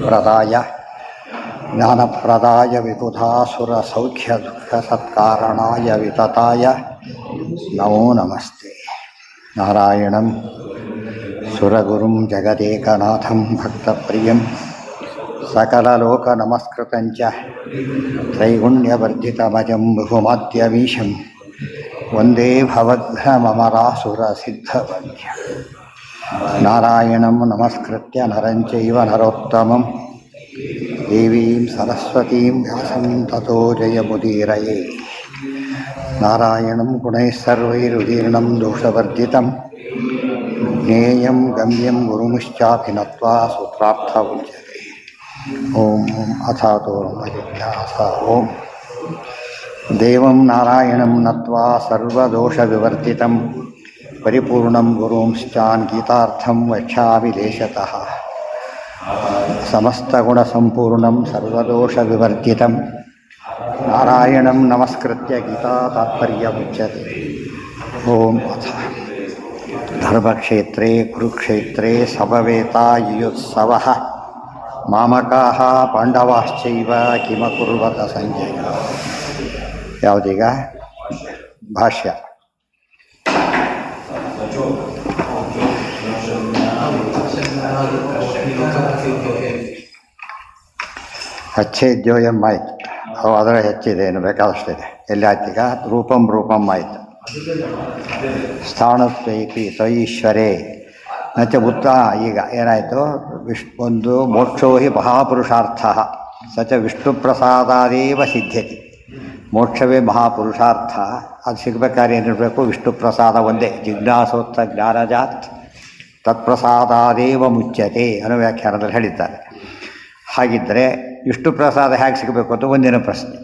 ಪ್ರದಾಯ ಜ್ಞಾನಪ್ರದಾಯ ವಿಬುಧಾಸುರಸೌಖ್ಯದುಃಖಸತ್ಕಾರಣಾಯ ವಿತತಾಯ ನಮೋ ನಮಸ್ತೆ. ನಾರಾಯಣಂ ಸುರಗುರುಂ ಜಗದೇಕನಾಥಂ ಭಕ್ತಪ್ರಿಯಂ ಸಕಲಲೋಕನಮಸ್ಕೃತಂಚ ತ್ರೈಗುಣ್ಯವರ್ಧಿತಮಜಂ ಬಹುಮಾದ್ಯಮೀಶಂ ವಂದೇ ಭವದ್ಭ್ರಮರಾಸುರಸಿದ್ಧವಂದ್ಯಂ. ನಾರಾಯಣಂ ನಮಸ್ಕೃತ್ಯ ನರಂ ಚೈವ ನರೋತ್ತಮಂ ದೇವೀಂ ಸರಸ್ವತೀಂ ವ್ಯಾಸಂ ತತೋ ಜಯಮುದೀರಯೇ. ನಾರಾಯಣಂ ಗುಣೈಃ ಸರ್ವೈರುದೀರ್ಣಂ ದೋಷವರ್ಜಿತಂ ಜ್ಞೇಯಂ ಗಮ್ಯಂ ಗುರುಮಿಶ್ಚಾಪಿ ನತ್ವಾ ಸೂತ್ರಾರ್ಥವುಚ್ಯತೆ. ಓಂ ಅಥಾತೋ ಜಿಜ್ಞಾಸ. ಓಂ ದೇವಂ ನಾರಾಯಣಂ ನತ್ವಾ ಸರ್ವದೋಷವಿವರ್ಜಿತಂ ಪರಿಪೂರ್ಣಂ ಗುರುಂಶ್ಚಾನ್ ಗೀತಾರ್ಥಂ ವಕ್ಷ್ಯಾಮಿ ಲೇಶತಃ. ಸಮಸ್ತಗುಣಸಂಪೂರ್ಣಂ ಸರ್ವದೋಷವಿವರ್ಜಿತಂ ನಾರಾಯಣಂ ನಮಸ್ಕೃತ್ಯ ಗೀತಾ ತಾತ್ಪರ್ಯಮುಚ್ಯತೆ. ಓಂ ಅಥ ಧರ್ಮಕ್ಷೇತ್ರೇ ಕುರುಕ್ಷೇತ್ರೇ ಸಮವೇತಾಯುತ್ಸವಃ ಮಾಮಕಾಃ ಪಾಂಡವಾಶ್ಚೈವ ಕಿಮಕುರ್ವತ ಸಂಜಯ. ಯಾವುದೀಗ ಭಾಷ್ಯ. ಹಚ್ಚೇದ್ಯೋಯಂ ಆಯ್ತು. ಅದರ ಹೆಚ್ಚಿದೆ, ಏನು ಬೇಕಾದಷ್ಟಿದೆ. ಎಲ್ಲಿ ಆಯ್ತು ಈಗ? ರೂಪಂ ರೂಪಂ ಆಯಿತು. ಸ್ಥಾಣತ್ವೈತಿ ತ್ವಯೀಶ್ವರೇ ನಚ ಬುದ್ಧ. ಈಗ ಏನಾಯಿತು? ಒಂದು ಮೋಕ್ಷೋ ಹಿ ಮಹಾಪುರುಷಾರ್ಥ ಸ ಚ ವಿಷ್ಣು ಪ್ರಸಾದಾದೇವ ಸಿದ್ಧ್ಯತಿ. ಮೋಕ್ಷವೇ ಮಹಾಪುರುಷಾರ್ಥ. ಅದು ಸಿಗಬೇಕಾದ್ರೆ ಏನಿರಬೇಕು? ವಿಷ್ಣು ಪ್ರಸಾದ ಒಂದೇ. ಜಿಜ್ಞಾಸೋತ್ತ ಜ್ಞಾನಜಾತ್ ತತ್ಪ್ರಸಾದಾದೇವ ಮುಚ್ಯತೆ ಅನ್ನೋ ವ್ಯಾಖ್ಯಾನದಲ್ಲಿ ಹೇಳಿದ್ದಾರೆ. ಹಾಗಿದ್ದರೆ ವಿಷ್ಣು ಪ್ರಸಾದ ಹೇಗೆ ಸಿಗಬೇಕು ಅಂತ ಒಂದಿನ ಪ್ರಶ್ನೆ.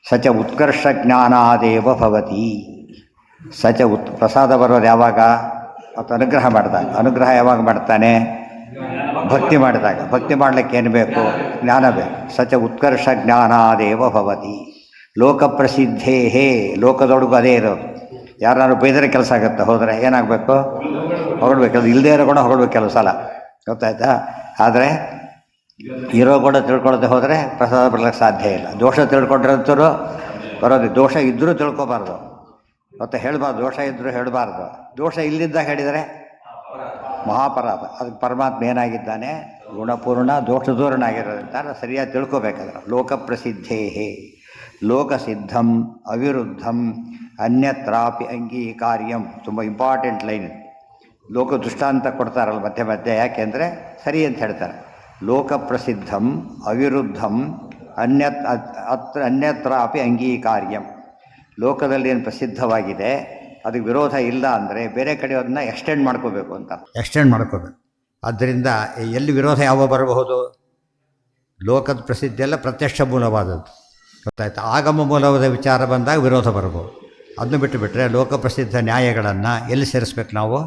ಸಚ ಉತ್ಕರ್ಷ ಜ್ಞಾನಾದೇವ ಭವತಿ. ಸಚ ಪ್ರಸಾದ ಬರೋದು ಯಾವಾಗ? ಮತ್ತು ಅನುಗ್ರಹ ಮಾಡಿದಾಗ. ಅನುಗ್ರಹ ಯಾವಾಗ ಮಾಡ್ತಾನೆ? ಭಕ್ತಿ ಮಾಡಿದಾಗ. ಭಕ್ತಿ ಮಾಡಲಿಕ್ಕೆ ಏನು ಬೇಕು? ಜ್ಞಾನ ಬೇಕು. ಸಚ ಉತ್ಕರ್ಷ ಜ್ಞಾನಾದೇವ ಭವತಿ. ಲೋಕಪ್ರಸಿದ್ಧೇ ಹೇ. ಲೋಕದೊಳಗೂ ಅದೇ ಇರೋದು. ಯಾರು ಬೈದರೆ ಕೆಲಸ ಆಗುತ್ತೆ. ಹೋದರೆ ಏನಾಗಬೇಕು? ಹೊರಡ್ಬೇಕು. ಅದು ಇಲ್ಲದೇ ಇರೋ ಕೂಡ ಹೊರಡ್ಬೇಕು ಕೆಲವು ಸಲ. ಗೊತ್ತಾಯ್ತಾ? ಆದರೆ ಇರೋ ಕೂಡ ತಿಳ್ಕೊಳ್ಳದೆ ಹೋದರೆ ಪ್ರಸಾದ ಬರಲಿಕ್ಕೆ ಸಾಧ್ಯ ಇಲ್ಲ. ದೋಷ ತಿಳ್ಕೊಂಡಿರೋಂಥವ್ರು ಬರೋದು. ದೋಷ ಇದ್ದರೂ ತಿಳ್ಕೊಬಾರ್ದು ಮತ್ತು ಹೇಳಬಾರ್ದು. ದೋಷ ಇದ್ದರೂ ಹೇಳಬಾರ್ದು. ದೋಷ ಇಲ್ಲಿದ್ದಾಗ ಹೇಳಿದರೆ ಮಹಾಪರಾಧ. ಅದಕ್ಕೆ ಪರಮಾತ್ಮ ಏನಾಗಿದ್ದಾನೆ? ಗುಣಪೂರ್ಣ ದೋಷ ದೂರನಾಗಿರೋದ್ರಿಂದ ಸರಿಯಾಗಿ ತಿಳ್ಕೊಬೇಕಾದ್ರೆ. ಲೋಕಪ್ರಸಿದ್ಧೇ ಲೋಕಸಿದ್ಧಂ ಅವಿರುದ್ಧಂ ಅನ್ಯತ್ರಾಪಿ ಅಂಗೀಕಾರ್ಯಂ. ತುಂಬ ಇಂಪಾರ್ಟೆಂಟ್ ಲೈನ್. ಲೋಕ ದೃಷ್ಟಾಂತ ಕೊಡ್ತಾರಲ್ಲ ಮಧ್ಯೆ ಮಧ್ಯೆ. ಯಾಕೆಂದರೆ ಸರಿ ಅಂತ ಹೇಳ್ತಾರೆ. ಲೋಕಪ್ರಸಿದ್ಧಂ ಅವಿರುದ್ಧಂ ಅನ್ಯತ್ರಾಪಿ ಅಂಗೀಕಾರ್ಯಂ. ಲೋಕದಲ್ಲಿ ಏನು ಪ್ರಸಿದ್ಧವಾಗಿದೆ ಅದಕ್ಕೆ ವಿರೋಧ ಇಲ್ಲ ಅಂದರೆ ಬೇರೆ ಕಡೆ ಅದನ್ನ ಎಕ್ಸ್ಟೆಂಡ್ ಮಾಡ್ಕೋಬೇಕು ಅಂತ. ಎಕ್ಸ್ಟೆಂಡ್ ಮಾಡ್ಕೋಬೇಕು. ಆದ್ದರಿಂದ ಎಲ್ಲಿ ವಿರೋಧ ಯಾವ ಬರಬಹುದು? ಲೋಕದ ಪ್ರಸಿದ್ಧಿ ಎಲ್ಲ ಪ್ರತ್ಯಕ್ಷ ಮೂಲವಾದದ್ದು. ಗೊತ್ತಾಯ್ತು? ಆಗಮ ಮೂಲವಾದ ವಿಚಾರ ಬಂದಾಗ ವಿರೋಧ ಬರ್ಬೋದು. ಅದನ್ನು ಬಿಟ್ಟುಬಿಟ್ರೆ ಲೋಕಪ್ರಸಿದ್ಧ ನ್ಯಾಯಗಳನ್ನು ಎಲ್ಲಿ ಸೇರಿಸ್ಬೇಕು ನಾವು?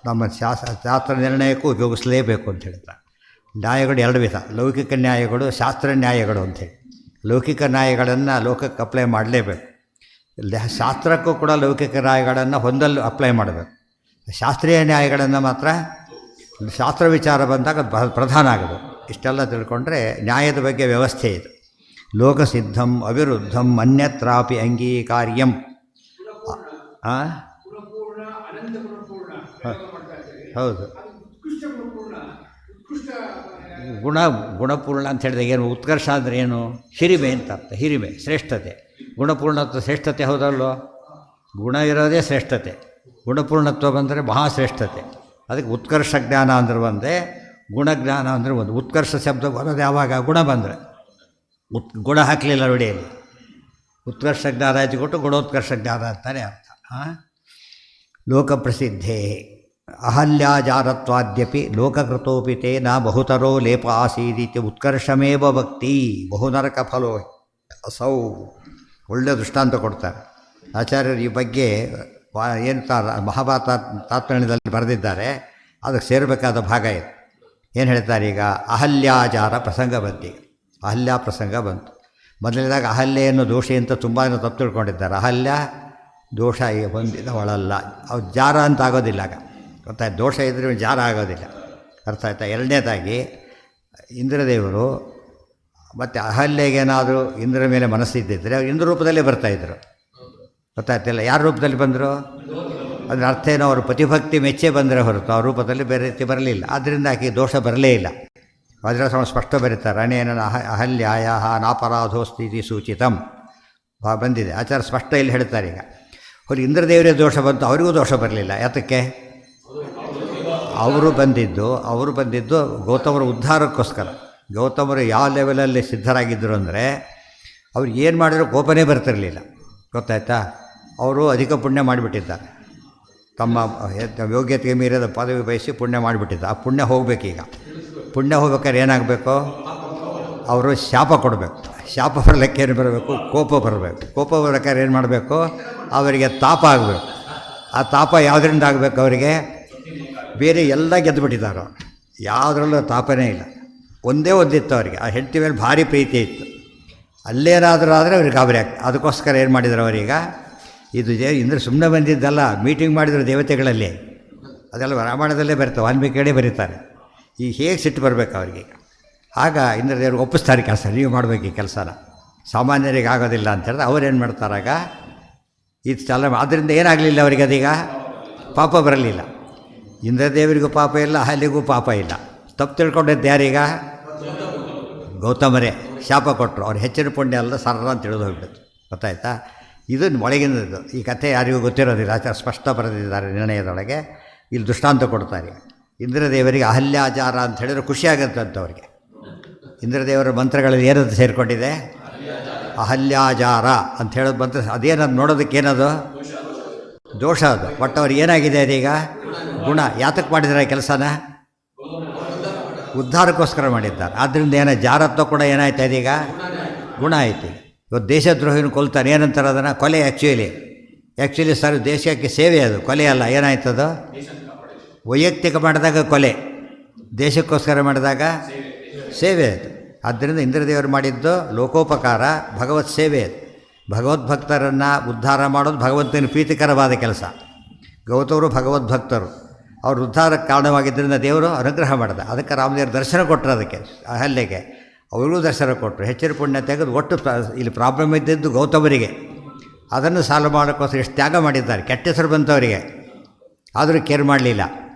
ನಮ್ಮ ಶಾಸ್ತ್ರ ನಿರ್ಣಯಕ್ಕೂ ಉಪಯೋಗಿಸಲೇಬೇಕು ಅಂತ ಹೇಳ್ತಾರೆ. ನ್ಯಾಯಗಳು ಎರಡು ವಿಧ. ಲೌಕಿಕ ನ್ಯಾಯಗಳು, ಶಾಸ್ತ್ರ ನ್ಯಾಯಗಳು ಅಂಥೇಳಿ. ಲೌಕಿಕ ನ್ಯಾಯಗಳನ್ನು ಲೋಕಕ್ಕೆ ಅಪ್ಲೈ ಮಾಡಲೇಬೇಕು. ಶಾಸ್ತ್ರಕ್ಕೂ ಕೂಡ ಲೌಕಿಕ ನ್ಯಾಯಗಳನ್ನು ಹೊಂದಲು ಅಪ್ಲೈ ಮಾಡಬೇಕು. ಶಾಸ್ತ್ರೀಯ ನ್ಯಾಯಗಳನ್ನು ಮಾತ್ರ ಶಾಸ್ತ್ರ ವಿಚಾರ ಬಂದಾಗ ಪ್ರಧಾನ ಆಗೋದು. ಇಷ್ಟೆಲ್ಲ ತಿಳ್ಕೊಂಡ್ರೆ ನ್ಯಾಯದ ಬಗ್ಗೆ ವ್ಯವಸ್ಥೆ ಇದೆ. ಲೋಕಸಿದ್ಧಂ ಅವಿರುದ್ಧಂ ಅನ್ಯತ್ರಾಪಿ ಅಂಗೀಕಾರ್ಯಂ. ಹೌದು. ಗುಣಪೂರ್ಣ ಅಂತ ಹೇಳಿದಾಗ ಏನು? ಉತ್ಕರ್ಷ ಅಂದರೆ ಏನು? ಹಿರಿಮೆ ಅಂತ ಅರ್ಥ. ಹಿರಿಮೆ, ಶ್ರೇಷ್ಠತೆ. ಗುಣಪೂರ್ಣತ್ವ ಶ್ರೇಷ್ಠತೆ ಹೌದಲ್ಲೋ? ಗುಣ ಇರೋದೇ ಶ್ರೇಷ್ಠತೆ. ಗುಣಪೂರ್ಣತ್ವ ಬಂದರೆ ಮಹಾಶ್ರೇಷ್ಠತೆ. ಅದಕ್ಕೆ ಉತ್ಕರ್ಷ ಜ್ಞಾನ ಅಂದ್ರೆ ಒಂದೇ, ಗುಣಜ್ಞಾನ ಅಂದರೆ ಒಂದು. ಉತ್ಕರ್ಷ ಶಬ್ದ ಬರೋದು ಯಾವಾಗ? ಗುಣ ಬಂದರೆ. ಗುಣ ಹಾಕಲಿಲ್ಲ ರೂಢಿಯಲ್ಲಿ. ಉತ್ಕರ್ಷ ಜ್ಞಾನ ಕೊಟ್ಟು ಗುಣೋತ್ಕರ್ಷ ಜ್ಞಾನ ಅಂತಾನೆ ಅರ್ಥ. ಲೋಕಪ್ರಸಿದ್ಧೇ ಅಹಲ್ಯಾಜಾರತ್ವಾದ್ಯಪಿ ಲೋಕಕೃತೋಪಿ ತೇ ನ ಬಹುತರೋ ಲೇಪ ಆಸೀದಿತ್ಯ ಉತ್ಕರ್ಷಮೇವ ಭಕ್ತಿ ಬಹುನರಕ ಫಲೋ ಅಸೌ. ಒಳ್ಳೆಯ ದೃಷ್ಟಾಂತ ಕೊಡ್ತಾರೆ ಆಚಾರ್ಯರು ಈ ಬಗ್ಗೆ. ಏನು ಮಹಾಭಾರತ ತಾತ್ಪರ್ಯದಲ್ಲಿ ಬರೆದಿದ್ದಾರೆ. ಅದಕ್ಕೆ ಸೇರಬೇಕಾದ ಭಾಗ ಇದು. ಏನು ಹೇಳ್ತಾರೆ ಈಗ? ಅಹಲ್ಯಾಜಾರ ಪ್ರಸಂಗ ಬಂತು. ಅಹಲ್ಯ ಪ್ರಸಂಗ ಬಂತು. ಮೊದಲನೇದಾಗ ಅಹಲ್ಯೆಯನ್ನು ದೋಷಿ ಅಂತ ತುಂಬ ತಪ್ಪು ತಿಳ್ಕೊಂಡಿದ್ದಾರೆ. ಅಹಲ್ಯ ದೋಷ ಹೊಂದಿದವಳಲ್ಲ. ಅವ್ರು ಜಾರ ಅಂತ ಆಗೋದಿಲ್ಲ. ಆಗ ಗೊತ್ತಾಯ್ತು? ದೋಷ ಇದ್ದರೆ ಜಾರ ಆಗೋದಿಲ್ಲ. ಅರ್ಥ ಆಯ್ತಾ. ಎರಡನೇದಾಗಿ ಇಂದ್ರದೇವರು ಮತ್ತು ಅಹಲ್ಯೆಗೇನಾದರೂ ಇಂದ್ರ ಮೇಲೆ ಮನಸ್ಸಿದ್ದಿದ್ದರೆ ಅವ್ರು ಇಂದ್ರ ರೂಪದಲ್ಲೇ ಬರ್ತಾಯಿದ್ರು. ಗೊತ್ತಾಗ್ತಿಲ್ಲ ಯಾರ ರೂಪದಲ್ಲಿ ಬಂದರು, ಅದರ ಅರ್ಥ ಏನೋ ಅವರು ಪ್ರತಿಭಕ್ತಿ ಮೆಚ್ಚೇ ಬಂದರೆ ಹೊರತು ಆ ರೂಪದಲ್ಲಿ ಬೇರೆ ರೀತಿ ಬರಲಿಲ್ಲ. ಆದ್ದರಿಂದ ಆಕೆ ದೋಷ ಬರಲೇ ಇಲ್ಲ. ವಜ್ರಸ್ವಾಮಿ ಸ್ಪಷ್ಟ ಬರೀತಾರೆ, ಅನೇನ ಅಹಲ್ಯಾಯ ನಾಪರಾಧೋಸ್ಥಿತಿ ಸೂಚಿತಂ ಬಂದಿದೆ. ಆಚಾರ್ಯ ಸ್ಪಷ್ಟ ಇಲ್ಲಿ ಹೇಳ್ತಾರೆ. ಈಗ ಅವ್ರು ಇಂದ್ರದೇವರೇ ದೋಷ ಬಂತು, ಅವರಿಗೂ ದೋಷ ಬರಲಿಲ್ಲ. ಯಾತಕ್ಕೆ? ಅವರು ಬಂದಿದ್ದು ಗೌತಮರ ಉದ್ಧಾರಕ್ಕೋಸ್ಕರ. ಗೌತಮರು ಯಾವ ಲೆವೆಲಲ್ಲಿ ಸಿದ್ಧರಾಗಿದ್ದರು ಅಂದರೆ ಅವ್ರಿಗೆ ಏನು ಮಾಡಿದ್ರು ಕೋಪನೇ ಬರ್ತಿರಲಿಲ್ಲ. ಗೊತ್ತಾಯ್ತಾ. ಅವರು ಅಧಿಕ ಪುಣ್ಯ ಮಾಡಿಬಿಟ್ಟಿದ್ದಾರೆ. ತಮ್ಮ ಯೋಗ್ಯತೆಗೆ ಮೀರಿದ ಪದವಿ ಬಯಸಿ ಪುಣ್ಯ ಮಾಡಿಬಿಟ್ಟಿದ್ದ. ಆ ಪುಣ್ಯ ಹೋಗಬೇಕೀಗ. ಪುಣ್ಯ ಹೋಗ್ಬೇಕಾದ್ರೆ ಏನಾಗಬೇಕು? ಅವರು ಶಾಪ ಕೊಡಬೇಕು. ಶಾಪ ಬರಲಿಕ್ಕೆ ಏನು ಬರಬೇಕು? ಕೋಪ ಬರಬೇಕು. ಕೋಪ ಬರ್ಬೇಕಾದ್ರೆ ಏನು ಮಾಡಬೇಕು? ಅವರಿಗೆ ತಾಪ ಆಗಬೇಕು. ಆ ತಾಪ ಯಾವುದರಿಂದ ಆಗಬೇಕು? ಅವರಿಗೆ ಬೇರೆ ಎಲ್ಲ ಗೆದ್ದುಬಿಟ್ಟಿದ್ದಾರೆ. ಯಾವುದ್ರಲ್ಲೂ ತಾಪನೇ ಇಲ್ಲ. ಒಂದೇ ಒಂದಿತ್ತು ಅವರಿಗೆ. ಆ ಹೆಂಡತಿ ಮೇಲೆ ಭಾರಿ ಪ್ರೀತಿ ಇತ್ತು. ಅಲ್ಲೇನಾದರೂ ಆದರೆ ಅವ್ರಿಗೆ ಗಾಬರಿ ಆಗ್ತದೆ. ಅದಕ್ಕೋಸ್ಕರ ಏನು ಮಾಡಿದ್ರು ಅವರೀಗ? ಇದು ಇಂದ್ರ ಸುಮ್ಮನೆ ಬಂದಿದ್ದಲ್ಲ, ಮೀಟಿಂಗ್ ಮಾಡಿದ್ರು ದೇವತೆಗಳಲ್ಲಿ. ಅದೆಲ್ಲ ರಾಮಾಯಣದಲ್ಲೇ ಬರ್ತವೆ, ವಾಲ್ಮೀಕಿಯೇ ಬರೀತಾರೆ. ಈಗ ಹೇಗೆ ಸಿಟ್ಟು ಬರಬೇಕು ಅವರಿಗೆ. ಆಗ ಇಂದ್ರದೇವ್ರಿಗೆ ಒಪ್ಪಿಸ್ತಾರೆ ಕೆಲಸ, ನೀವು ಮಾಡಬೇಕು ಈ ಕೆಲಸನ, ಸಾಮಾನ್ಯರಿಗೆ ಆಗೋದಿಲ್ಲ ಅಂತ ಹೇಳಿದ್ರೆ ಅವ್ರೇನು ಮಾಡ್ತಾರಾಗ ಇದು ಚಾಲ. ಆದ್ದರಿಂದ ಏನಾಗಲಿಲ್ಲ ಅವರಿಗೆ, ಅದೀಗ ಪಾಪ ಬರಲಿಲ್ಲ. ಇಂದ್ರದೇವರಿಗೂ ಪಾಪ ಇಲ್ಲ, ಅಹಲ್ಯೆಗೂ ಪಾಪ ಇಲ್ಲ. ತಪ್ಪು ತಿಳ್ಕೊಂಡಿದ್ದು ಯಾರೀಗ? ಗೌತಮರೇ ಶಾಪ ಕೊಟ್ಟರು. ಅವ್ರು ಹೆಚ್ಚಿನ ಪುಣ್ಯ ಅಲ್ಲ, ಸರ್ರ ಅಂತ ತಿಳಿದು ಹೋಗ್ಬಿಡ್ತು. ಗೊತ್ತಾಯ್ತಾ. ಇದು ಒಳಗಿನದು. ಈ ಕಥೆ ಯಾರಿಗೂ ಗೊತ್ತಿರೋದಿಲ್ಲ. ಆಚಾರ ಸ್ಪಷ್ಟ ಬರೆದಿದ್ದಾರೆ ನಿರ್ಣಯದೊಳಗೆ. ಇಲ್ಲಿ ದೃಷ್ಟಾಂತ ಕೊಡ್ತಾರೆ. ಇಂದ್ರದೇವರಿಗೆ ಅಹಲ್ಯಾಚಾರ ಅಂತ ಹೇಳಿದ್ರೆ ಖುಷಿಯಾಗುತ್ತಂತ ಅವ್ರಿಗೆ. ಇಂದ್ರದೇವರ ಮಂತ್ರಗಳಲ್ಲಿ ಏನದು ಸೇರಿಕೊಂಡಿದೆ? ಅಹಲ್ಯಾಚಾರ ಅಂತ ಹೇಳೋದು ಮಂತ್ರ. ಅದೇನದು ನೋಡೋದಕ್ಕೆ ಏನದು? ದೋಷ ಅದು. ಬಟ್ ಅವ್ರಿಗೆ ಏನಾಗಿದೆ ಅದೀಗ? ಗುಣ. ಯಾತಕ್ಕೆ ಮಾಡಿದ್ದಾರೆ ಕೆಲಸನ? ಉದ್ಧಾರಕ್ಕೋಸ್ಕರ ಮಾಡಿದ್ದಾರೆ. ಆದ್ದರಿಂದ ಜಾರತ್ವ ಕೂಡ ಏನಾಯ್ತು ಅದೀಗ? ಗುಣ ಆಯ್ತು. ಇವತ್ತು ದೇಶದ್ರೋಹಿನ ಕೊಲ್ತಾನೆ, ಏನಂತಾರೆ ಅದನ್ನು? ಕೊಲೆ. ಆ್ಯಕ್ಚುಲಿ ಸರ್ ದೇಶಕ್ಕೆ ಸೇವೆ ಅದು, ಕೊಲೆ ಅಲ್ಲ. ಏನಾಯ್ತದು? ವೈಯಕ್ತಿಕ ಮಾಡಿದಾಗ ಕೊಲೆ, ದೇಶಕ್ಕೋಸ್ಕರ ಮಾಡಿದಾಗ ಸೇವೆ ಅದು. ಆದ್ದರಿಂದ ಇಂದ್ರದೇವರು ಮಾಡಿದ್ದು ಲೋಕೋಪಕಾರ, ಭಗವತ್ ಸೇವೆ ಅದು. ಭಗವದ್ಭಕ್ತರನ್ನು ಉದ್ಧಾರ ಮಾಡೋದು ಭಗವಂತನ ಪ್ರೀತಿಕರವಾದ ಕೆಲಸ. ಗೌತಮರು ಭಗವದ್ಭಕ್ತರು, ಅವರು ಉದ್ಧಾರಕ್ಕೆ ಕಾರಣವಾಗಿದ್ದರಿಂದ ದೇವರು ಅನುಗ್ರಹ ಮಾಡಿದ. ಅದಕ್ಕೆ ರಾಮದೇವರು ದರ್ಶನ ಕೊಟ್ಟರು. ಅದಕ್ಕೆ ಅಹಲ್ಯೆಗೆ ಅವರಿಗೂ ದರ್ಶನ ಕೊಟ್ಟರು. ಹೆಚ್ಚಿನ ಪುಣ್ಯ ತೆಗೆದು ಒಟ್ಟು ಇಲ್ಲಿ ಪ್ರಾಬ್ಲಮ್ ಇದ್ದಿದ್ದು ಗೌತಮರಿಗೆ. ಅದನ್ನು ಸಾಲ್ವ್ ಮಾಡೋಕ್ಕೋಸ್ಕರ ಎಷ್ಟು ತ್ಯಾಗ ಮಾಡಿದ್ದಾರೆ. ಕೆಟ್ಟ ಹೆಸರು ಬಂತವರಿಗೆ, ಆದರೂ ಕೇರ್ ಮಾಡಲಿಲ್ಲ.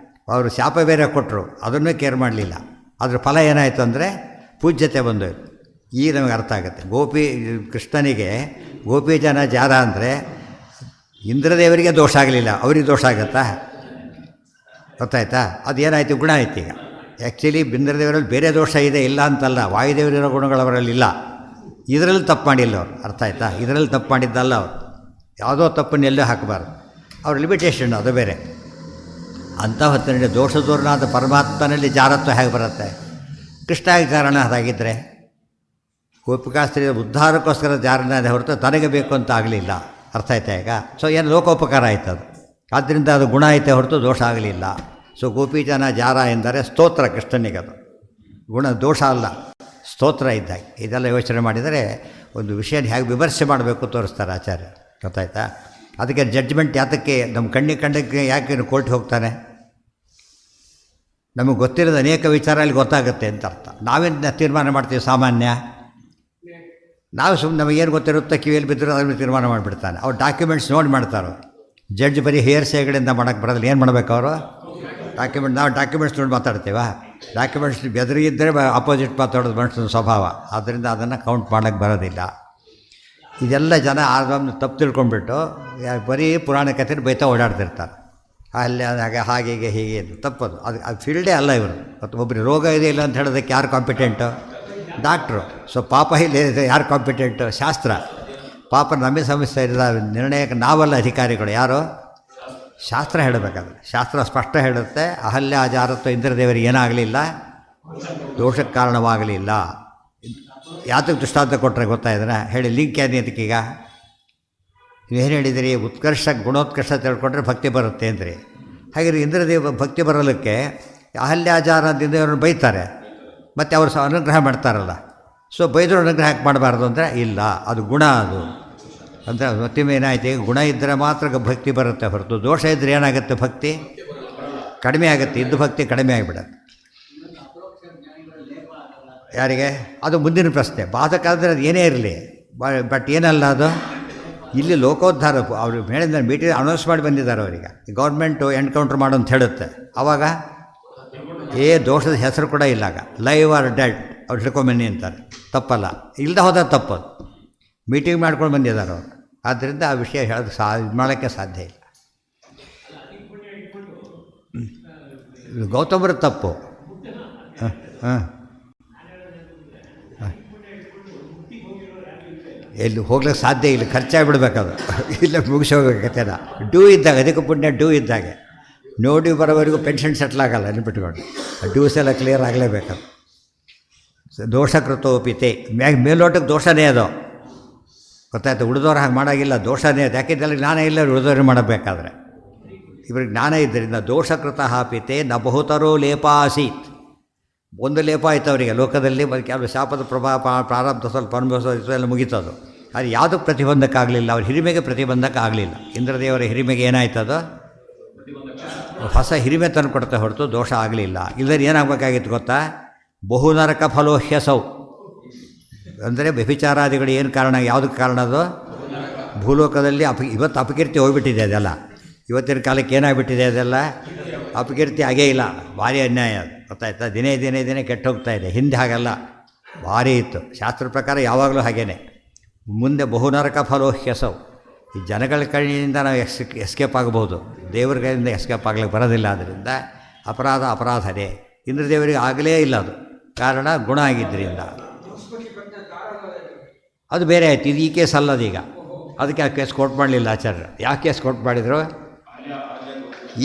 ಅವರು ಶಾಪ ಬೇರೆ ಕೊಟ್ಟರು, ಅದನ್ನೂ ಕೇರ್ ಮಾಡಲಿಲ್ಲ. ಅದ್ರ ಫಲ ಏನಾಯಿತು ಅಂದರೆ ಪೂಜ್ಯತೆ ಬಂದೋಯ್ತು. ಈಗ ನಮಗೆ ಅರ್ಥ ಆಗುತ್ತೆ. ಕೃಷ್ಣನಿಗೆ ಗೋಪಿ ಜನ ಜಾರ ಅಂದರೆ ಇಂದ್ರದೇವರಿಗೆ ದೋಷ ಆಗಲಿಲ್ಲ, ಅವ್ರಿಗೆ ದೋಷ ಆಗುತ್ತಾ? ಗೊತ್ತಾಯ್ತಾ. ಅದೇನಾಯಿತು? ಗುಣ ಆಯ್ತು. ಈಗ ಆ್ಯಕ್ಚುಲಿ ಇಂದ್ರದೇವರಲ್ಲಿ ಬೇರೆ ದೋಷ ಇದೆ, ಇಲ್ಲ ಅಂತಲ್ಲ. ವಾಯುದೇವರಿರೋ ಗುಣಗಳು ಅವರಲ್ಲಿ ಇಲ್ಲ. ಇದರಲ್ಲಿ ತಪ್ಪು ಮಾಡಿಲ್ಲ ಅವರು. ಅರ್ಥ ಆಯ್ತಾ. ಇದರಲ್ಲಿ ತಪ್ಪು ಮಾಡಿದ್ದಲ್ಲ ಅವರು. ಯಾವುದೋ ತಪ್ಪನ್ನು ಎಲ್ಲೂ ಹಾಕಬಾರ್ದು. ಅವ್ರ ಲಿಮಿಟೇಷನ್ ಅದು ಬೇರೆ. ಅಂಥ ಹೊತ್ತಿನಲ್ಲಿ ದೋಷದೂರನಾದ ಪರಮಾತ್ಮನಲ್ಲಿ ಜಾರತ್ವ ಹೇಗೆ ಬರುತ್ತೆ? ಕೃಷ್ಣ ಕಾರಣ ಅದಾಗಿದ್ದರೆ ಗೋಪಿಕಾಸ್ತ್ರೀ ಉದ್ಧಾರಕ್ಕೋಸ್ಕರ ಜಾರನಾದ ಹೊರತು ತನಗೆ ಬೇಕು ಅಂತ ಆಗಲಿಲ್ಲ. ಅರ್ಥ ಆಯ್ತಾ ಈಗ? ಸೊ ಏನು ಲೋಕೋಪಕಾರ ಆಯ್ತು ಅದು. ಆದ್ದರಿಂದ ಅದು ಗುಣ ಐತೆ ಹೊರತು ದೋಷ ಆಗಲಿಲ್ಲ. ಸೊ ಗೋಪೀಜನ ಜಾರ ಎಂದರೆ ಸ್ತೋತ್ರ. ಕೃಷ್ಣನಿಗೆ ಅದು ಗುಣ, ದೋಷ ಅಲ್ಲ, ಸ್ತೋತ್ರ ಇದ್ದಾಗ. ಇದೆಲ್ಲ ಯೋಚನೆ ಮಾಡಿದರೆ ಒಂದು ವಿಷಯನ ಹೇಗೆ ವಿಮರ್ಶೆ ಮಾಡಬೇಕು ತೋರಿಸ್ತಾರೆ ಆಚಾರ್ಯ. ಗೊತ್ತಾಯ್ತಾ. ಅದಕ್ಕೆ ಜಡ್ಜ್ಮೆಂಟ್ ಯಾತಕ್ಕೆ? ನಮ್ಮ ಕಂಡಕ್ಕೆ ಯಾಕೆ ಕೋರ್ಟ್ಗೆ ಹೋಗ್ತಾನೆ? ನಮಗೆ ಗೊತ್ತಿರೋದು ಅನೇಕ ವಿಚಾರ ಅಲ್ಲಿ ಗೊತ್ತಾಗುತ್ತೆ ಅಂತ ಅರ್ಥ. ನಾವೇನು ತೀರ್ಮಾನ ಮಾಡ್ತೀವಿ ಸಾಮಾನ್ಯ? ನಾವು ಸುಮ್ಮನೆ ನಮಗೇನು ಗೊತ್ತಿರುತ್ತೋ ಕಿವಿಯಲ್ಲಿ ಬಿದ್ದರೂ ಅದನ್ನು ತೀರ್ಮಾನ ಮಾಡಿಬಿಡ್ತಾನೆ. ಅವ್ರು ಡಾಕ್ಯುಮೆಂಟ್ಸ್ ನೋಡಿ ಮಾಡ್ತಾರೆ. ಜಡ್ಜ್ ಬರೀ ಹೇರ್ಸೆಗಳಿಂದ ಮಾಡೋಕ್ಕೆ ಬರೋದಿಲ್ಲ. ಏನು ಮಾಡಬೇಕು ಅವರು? ನಾವು ಡಾಕ್ಯುಮೆಂಟ್ಸ್ ನೋಡಿ ಮಾತಾಡ್ತೀವ. ಡಾಕ್ಯುಮೆಂಟ್ಸ್ ಬೆದರಿಗಿದ್ದರೆ ಅಪೋಸಿಟ್ ಮಾತಾಡೋದು ಮನುಷ್ಯನ ಸ್ವಭಾವ. ಆದ್ದರಿಂದ ಅದನ್ನು ಕೌಂಟ್ ಮಾಡೋಕ್ಕೆ ಬರೋದಿಲ್ಲ. ಇದೆಲ್ಲ ಜನ ಅದನ್ನು ತಪ್ಪು ತಿಳ್ಕೊಂಡ್ಬಿಟ್ಟು ಬರೀ ಪುರಾಣ ಕಥೆ ಬೈತಾ ಓಡಾಡ್ತಿರ್ತಾರೆ. ಅಲ್ಲಿ ಹಾಗೆ ಹೀಗೆ ತಪ್ಪದು. ಅದು ಫೀಲ್ಡೇ ಅಲ್ಲ ಇವರು. ಮತ್ತು ಒಬ್ಬರು ರೋಗ ಇದೆ ಇಲ್ಲ ಅಂತ ಹೇಳೋದಕ್ಕೆ ಯಾರು ಕಾಂಪಿಟೆಂಟು? ಡಾಕ್ಟ್ರು. ಸೊ ಪಾಪ ಇಲ್ಲಿ ಯಾರು ಕಾಂಪಿಟೆಂಟು? ಶಾಸ್ತ್ರ. ಪಾಪ ನಮಗೆ ಸಮಸ್ಯೆ ಇಲ್ಲ ನಿರ್ಣಯಕ್ಕೆ ನಾವಲ್ಲ ಅಧಿಕಾರಿಗಳು. ಯಾರು? ಶಾಸ್ತ್ರ ಹೇಳಬೇಕಾದ್ರೆ. ಶಾಸ್ತ್ರ ಸ್ಪಷ್ಟ ಹೇಳುತ್ತೆ. ಅಹಲ್ಯಾಚಾರತ್ವ ಇಂದ್ರದೇವರಿಗೆ ಏನಾಗಲಿಲ್ಲ, ದೋಷಕ್ಕೆ ಕಾರಣವಾಗಲಿಲ್ಲ. ಯಾತಕ್ಕೆ ದೃಷ್ಟಾಂತ ಕೊಟ್ಟರೆ ಗೊತ್ತಾಯಿದ್ರೆ ಹೇಳಿ. ಲಿಂಕ್ ಏನಿದಕ್ಕೀಗ? ನೀವೇನು ಹೇಳಿದಿರಿ? ಉತ್ಕರ್ಷ ಗುಣೋತ್ಕರ್ಷ ತಿಳ್ಕೊಂಡ್ರೆ ಭಕ್ತಿ ಬರುತ್ತೆ ಅಂದ್ರಿ. ಹಾಗೆ ಇಂದ್ರದೇವ ಭಕ್ತಿ ಬರಲಿಕ್ಕೆ ಅಹಲ್ಯಾಚಾರದಿಂದ ಇವ್ರನ್ನ ಬೈತಾರೆ, ಮತ್ತು ಅವರು ಸಹ ಅನುಗ್ರಹ ಮಾಡ್ತಾರಲ್ಲ. ಸೊ ಬೈದರೂ ಅನುಗ್ರಹ ಯಾಕೆ ಮಾಡಬಾರ್ದು ಅಂದರೆ ಇಲ್ಲ, ಅದು ಗುಣ. ಅದು ಅಂದರೆ ಮತ್ತಿಮ ಏನಾಯ್ತು? ಗುಣ ಇದ್ದರೆ ಮಾತ್ರ ಭಕ್ತಿ ಬರುತ್ತೆ ಹೊರತು ದೋಷ ಇದ್ದರೆ ಏನಾಗುತ್ತೆ? ಭಕ್ತಿ ಕಡಿಮೆ ಆಗುತ್ತೆ. ಇದ್ದು ಭಕ್ತಿ ಕಡಿಮೆ ಆಗಿಬಿಡುತ್ತೆ. ಯಾರಿಗೆ? ಅದು ಮುಂದಿನ ಪ್ರಶ್ನೆ. ಬಾಧಕಾದ್ರೆ ಅದು ಏನೇ ಇರಲಿ, ಬಟ್ ಏನಲ್ಲ ಅದು ಇಲ್ಲಿ ಲೋಕೋದ್ಧಾರ. ಅವರು ಹೇಳಿದ ಮೀಟಿಂಗ್ ಅನೌನ್ಸ್ ಮಾಡಿ ಬಂದಿದ್ದಾರೆ ಅವರಿಗೆ. ಗೌರ್ಮೆಂಟು ಎನ್ಕೌಂಟ್ರ್ ಮಾಡು ಅಂತ ಹೇಳುತ್ತೆ. ಆವಾಗ ದೋಷದ ಹೆಸರು ಕೂಡ ಇಲ್ಲ. ಆಗ ಲೈವ್ ಆರ್ ಡೆಡ್ ಅವ್ರು ಹಿಡ್ಕೊಂಬನ್ನಿ ಅಂತಾರೆ. ತಪ್ಪಲ್ಲ, ಇಲ್ಲದ ಹೋದ ತಪ್ಪದು. ಮೀಟಿಂಗ್ ಮಾಡ್ಕೊಂಡು ಬಂದಿದ್ದಾರೆ ಅವರು. ಆದ್ದರಿಂದ ಆ ವಿಷಯ ಹೇಳೋದು ಇದು ಮಾಡೋಕ್ಕೆ ಸಾಧ್ಯ ಇಲ್ಲ. ಗೌತಮರ ತಪ್ಪು. ಹಾಂ, ಎಲ್ಲಿ ಹೋಗ್ಲಿಕ್ಕೆ ಸಾಧ್ಯ ಇಲ್ಲ, ಖರ್ಚಾಗಿಬಿಡ್ಬೇಕದು. ಇಲ್ಲ ಮುಗಿಸಿ ಹೋಗ್ಬೇಕತ್ತೇನ. ಡ್ಯೂ ಇದ್ದಾಗ, ಅದಕ್ಕೆ ಪುಣ್ಯ ಡ್ಯೂ ಇದ್ದಾಗೆ. ನೋಡಿ ಬರೋವರೆಗೂ ಪೆನ್ಷನ್ ಸೆಟ್ಲ್ ಆಗಲ್ಲ, ನೆನ್ಪಿಟ್ಕೊಂಡು. ಡ್ಯೂಸ್ ಎಲ್ಲ ಕ್ಲಿಯರ್ ಆಗಲೇಬೇಕದು. ದೋಷಕೃತೋಪಿತೆ, ಮೇಲೋಟಕ್ಕೆ ದೋಷನೇ ಅದು, ಗೊತ್ತಾಯ್ತು. ಉಳಿದವ್ರು ಹಾಗೆ ಮಾಡೋಂಗಿಲ್ಲ, ದೋಷನೇ ಅದು. ಯಾಕೆಂದರೆ ಜ್ಞಾನ ಇಲ್ಲ, ಉಳಿದವ್ರು ಮಾಡಬೇಕಾದ್ರೆ. ಇವ್ರಿಗೆ ಜ್ಞಾನ ಇದ್ದರಿಂದ ದೋಷಕೃತ ಪಿತೆ ನ ಬಹುತರೋ ಲೇಪಾಸೀತ್. ಒಂದು ಲೇಪ ಆಯ್ತು ಅವರಿಗೆ ಲೋಕದಲ್ಲಿ. ಕೆಲವು ಶಾಪದ ಪ್ರಾರಂಭ ಸ್ವಲ್ಪ ಅನುಭವಿಸೋದು ಎಲ್ಲ ಮುಗೀತದು. ಅದು ಯಾವುದಕ್ಕೆ ಪ್ರತಿಬಂಧಕ್ಕಾಗಲಿಲ್ಲ, ಅವ್ರ ಹಿರಿಮೆಗೆ ಪ್ರತಿಬಂಧಕ ಆಗಲಿಲ್ಲ. ಇಂದ್ರದೇವರ ಹಿರಿಮೆಗೆ ಏನಾಯ್ತದು? ಹೊಸ ಹಿರಿಮೆ ತಂದು ಕೊಡ್ತಾ ಹೊರತು ದೋಷ ಆಗಲಿಲ್ಲ. ಇಲ್ಲದ್ರೆ ಏನಾಗಬೇಕಾಗಿತ್ತು ಗೊತ್ತಾ? ಬಹುನರಕ ಫಲೋಹ್ಯಸೌ ಅಂದರೆ ವ್ಯಭಿಚಾರಾದಿಗಳು ಏನು ಕಾರಣ? ಯಾವುದಕ್ಕೆ ಕಾರಣ ಅದು? ಭೂಲೋಕದಲ್ಲಿ ಇವತ್ತು ಅಪಕೀರ್ತಿ ಹೋಗಿಬಿಟ್ಟಿದೆ ಅದೆಲ್ಲ. ಇವತ್ತಿನ ಕಾಲಕ್ಕೆ ಏನಾಗ್ಬಿಟ್ಟಿದೆ ಅದೆಲ್ಲ? ಅಪಕೀರ್ತಿ ಆಗೇ ಇಲ್ಲ. ಭಾರಿ ಅನ್ಯಾಯ ಅದು, ಗೊತ್ತಾಯ್ತಾ? ದಿನೇ ದಿನೇ ದಿನೇ ಕೆಟ್ಟು ಹೋಗ್ತಾ ಇದೆ. ಹಿಂದೆ ಹಾಗಲ್ಲ, ಭಾರಿ ಇತ್ತು. ಶಾಸ್ತ್ರ ಪ್ರಕಾರ ಯಾವಾಗಲೂ ಹಾಗೇನೆ. ಮುಂದೆ ಬಹುನರಕ ಫಲೋಹ್ಯಸೌ. ಈ ಜನಗಳ ಕಡೆಯಿಂದ ನಾವು ಎಸ್ಕೇಪ್ ಆಗಬಹುದು, ದೇವರ ಕಡೆಯಿಂದ ಎಸ್ಕೇಪ್ ಆಗ್ಲಿಕ್ಕೆ ಬರೋದಿಲ್ಲ. ಆದ್ದರಿಂದ ಅಪರಾಧನೇ. ಇಂದ್ರದೇವರಿಗೆ ಆಗಲೇ ಇಲ್ಲ ಅದು. ಕಾರಣ ಗುಣ ಆಗಿದ್ದರಿಂದ. ಅದು ಬೇರೆ ಆಯಿತು. ಇದು ಈ ಕೇಸ್ ಅಲ್ಲದೀಗ. ಅದಕ್ಕೆ ಆ ಕೇಸ್ ಕೋರ್ಟ್ ಮಾಡಲಿಲ್ಲ ಆಚಾರ್ಯರು. ಯಾವ ಕೇಸ್ ಕೋರ್ಟ್ ಮಾಡಿದರು?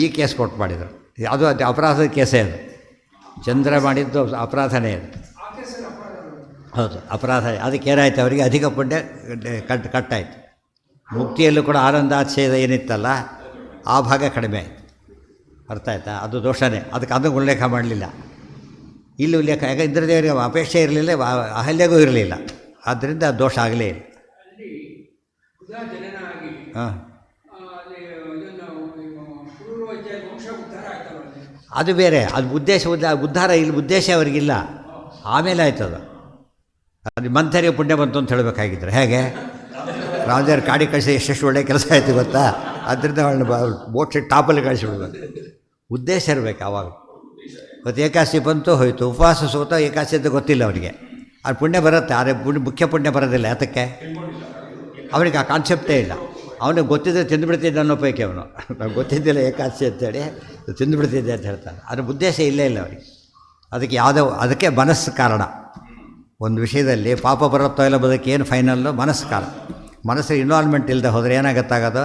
ಈ ಕೇಸ್ ಕೋರ್ಟ್ ಮಾಡಿದರು. ಅದು ಅಪರಾಧದ ಕೇಸೇ ಅದು. ಚಂದ್ರ ಮಾಡಿದ್ದು ಅಪರಾಧನೇ ಅದು. ಹೌದು, ಅಪರಾಧ. ಅದಕ್ಕೆ ಏನಾಯ್ತು? ಅವರಿಗೆ ಅಧಿಕ ಪುಣ್ಯ ಕಟ್ಟಾಯಿತು. ಮುಕ್ತಿಯಲ್ಲೂ ಕೂಡ ಆನಂದಾಚ್ಛೇದ ಏನಿತ್ತಲ್ಲ, ಆ ಭಾಗ ಕಡಿಮೆ ಆಯಿತು. ಅರ್ಥ ಆಯ್ತಾ? ಅದು ದೋಷನೇ. ಅದಕ್ಕೆ ಉಲ್ಲೇಖ ಮಾಡಲಿಲ್ಲ. ಇಲ್ಲಿ ಉಲ್ಲೇಖ, ಯಾಕೆ ಇಂದ್ರದೇವರಿಗೆ ಅಪೇಕ್ಷೆ ಇರಲಿಲ್ಲ, ಅಹಲ್ಯಗೂ ಇರಲಿಲ್ಲ. ಆದ್ದರಿಂದ ದೋಷ ಆಗಲೇ ಇಲ್ಲ. ಹಾಂ, ಅದು ಬೇರೆ. ಅದು ಉದ್ಧಾರ ಇಲ್ಲಿ ಉದ್ದೇಶ ಅವರಿಗಿಲ್ಲ. ಆಮೇಲೆ ಆಯ್ತದು. ಅದು ಮಂಥರಿಗೆ ಪುಣ್ಯ ಬಂತು ಅಂತ ಹೇಳಬೇಕಾಗಿದ್ರೆ ಹೇಗೆ? ರಾಜರ ಕಾಡಿ ಕಳಿಸಿ ಎಷ್ಟೆಷ್ಟು ಒಳ್ಳೆಯ ಕೆಲಸ ಆಯಿತು ಗೊತ್ತಾ? ಅದರಿಂದ ಅವಳನ್ನ ಮೋಕ್ಷ ಟಾಪಲ್ಲಿ ಕಳಿಸಿಬಿಡ್ಬೇಕು. ಉದ್ದೇಶ ಇರಬೇಕು ಆವಾಗ. ಮತ್ತು ಏಕಾದಶಿ ಬಂತು ಹೋಯಿತು, ಉಪವಾಸ ಸೋತ ಏಕಾದಶಿ ಅಂತ ಗೊತ್ತಿಲ್ಲ ಅವರಿಗೆ. ಅದು ಪುಣ್ಯ ಬರುತ್ತೆ, ಆದರೆ ಮುಖ್ಯ ಪುಣ್ಯ ಬರೋದಿಲ್ಲ. ಯಾತಕ್ಕೆ? ಅವನಿಗೆ ಆ ಕಾನ್ಸೆಪ್ಟೇ ಇಲ್ಲ. ಅವನಿಗೆ ಗೊತ್ತಿದ್ದರೆ ತಿಂದುಬಿಡ್ತಿದ್ದೆ ಅನ್ನೋ ಪೈಕಿ ಅವನು. ಗೊತ್ತಿದ್ದಿಲ್ಲ ಏಕಾದಶಿ ಅಂತೇಳಿ ತಿಂದುಬಿಡ್ತಿದ್ದೆ ಅಂತ ಹೇಳ್ತಾನೆ. ಅದ್ರ ಉದ್ದೇಶ ಇಲ್ಲೇ ಇಲ್ಲ ಅವರಿಗೆ. ಅದಕ್ಕೆ ಮನಸ್ಸು ಕಾರಣ. ಒಂದು ವಿಷಯದಲ್ಲಿ ಪಾಪ ಬರುತ್ತೋ ಇಲ್ಲ ಬರೋದಕ್ಕೆ ಏನು ಫೈನಲ್ಲು? ಮನಸ್ಸು ಕಾರಣ. ಮನಸ್ಸಿಗೆ ಇನ್ವಾಲ್ವ್ಮೆಂಟ್ ಇಲ್ಲದೆ ಹೋದರೆ ಏನಾಗತ್ತಾಗೋದು?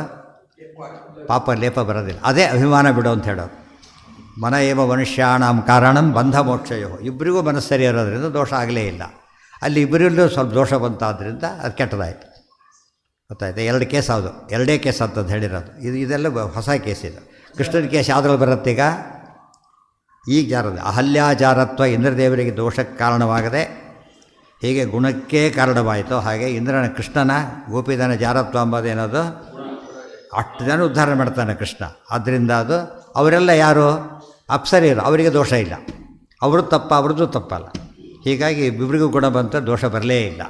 ಪಾಪ ಲೇಪ ಬರೋದಿಲ್ಲ. ಅದೇ ಅಭಿಮಾನ ಬಿಡು ಅಂತ ಹೇಳೋದು. ಮನ ಏವ ಮನುಷ್ಯಾಣಂ ಕಾರಣಂ ಬಂಧ ಮೋಕ್ಷಯೋ. ಇಬ್ಬರಿಗೂ ಮನಸ್ಸು ಸರಿ ಇರೋದ್ರಿಂದ ದೋಷ ಆಗಲೇ ಇಲ್ಲ. ಅಲ್ಲಿ ಇಬ್ಬರಲ್ಲೂ ಸ್ವಲ್ಪ ದೋಷ ಬಂತಾದ್ದರಿಂದ ಅದು ಕೆಟ್ಟದಾಯಿತು. ಗೊತ್ತಾಯ್ತು? ಎರಡು ಕೇಸ್ ಅದು, ಎರಡೇ ಕೇಸ್ ಅಂತಂದು ಹೇಳಿರೋದು. ಇದೆಲ್ಲ ಹೊಸ ಕೇಸ್. ಇದು ಕೃಷ್ಣನ ಕೇಸ್ ಯಾವುದ್ರಲ್ಲಿ ಬರುತ್ತೀಗ? ಈಗ ಜಾರದು ಅಹಲ್ಯಾಚಾರತ್ವ ಇಂದ್ರದೇವರಿಗೆ ದೋಷಕ್ಕೆ ಕಾರಣವಾಗದೆ ಹೀಗೆ ಗುಣಕ್ಕೆ ಕಾರಣವಾಯಿತು. ಹಾಗೆ ಕೃಷ್ಣನ ಗೋಪಿಧನ ಜಾರತ್ವ ಅಂಬೋದೇನದು? ಅಷ್ಟು ಜನ ಉದ್ಧಾರ ಮಾಡ್ತಾನೆ ಕೃಷ್ಣ. ಆದ್ದರಿಂದ ಅದು ಅವರೆಲ್ಲ ಯಾರು? ಅಪ್ಸರಿಯರು. ಅವರಿಗೆ ದೋಷ ಇಲ್ಲ. ಅವರು ಅವ್ರದ್ದು ತಪ್ಪಲ್ಲ. ಹೀಗಾಗಿ ಇಬ್ಬರಿಗೂ ಗುಣ ಬಂತ, ದೋಷ ಬರಲೇ ಇಲ್ಲ.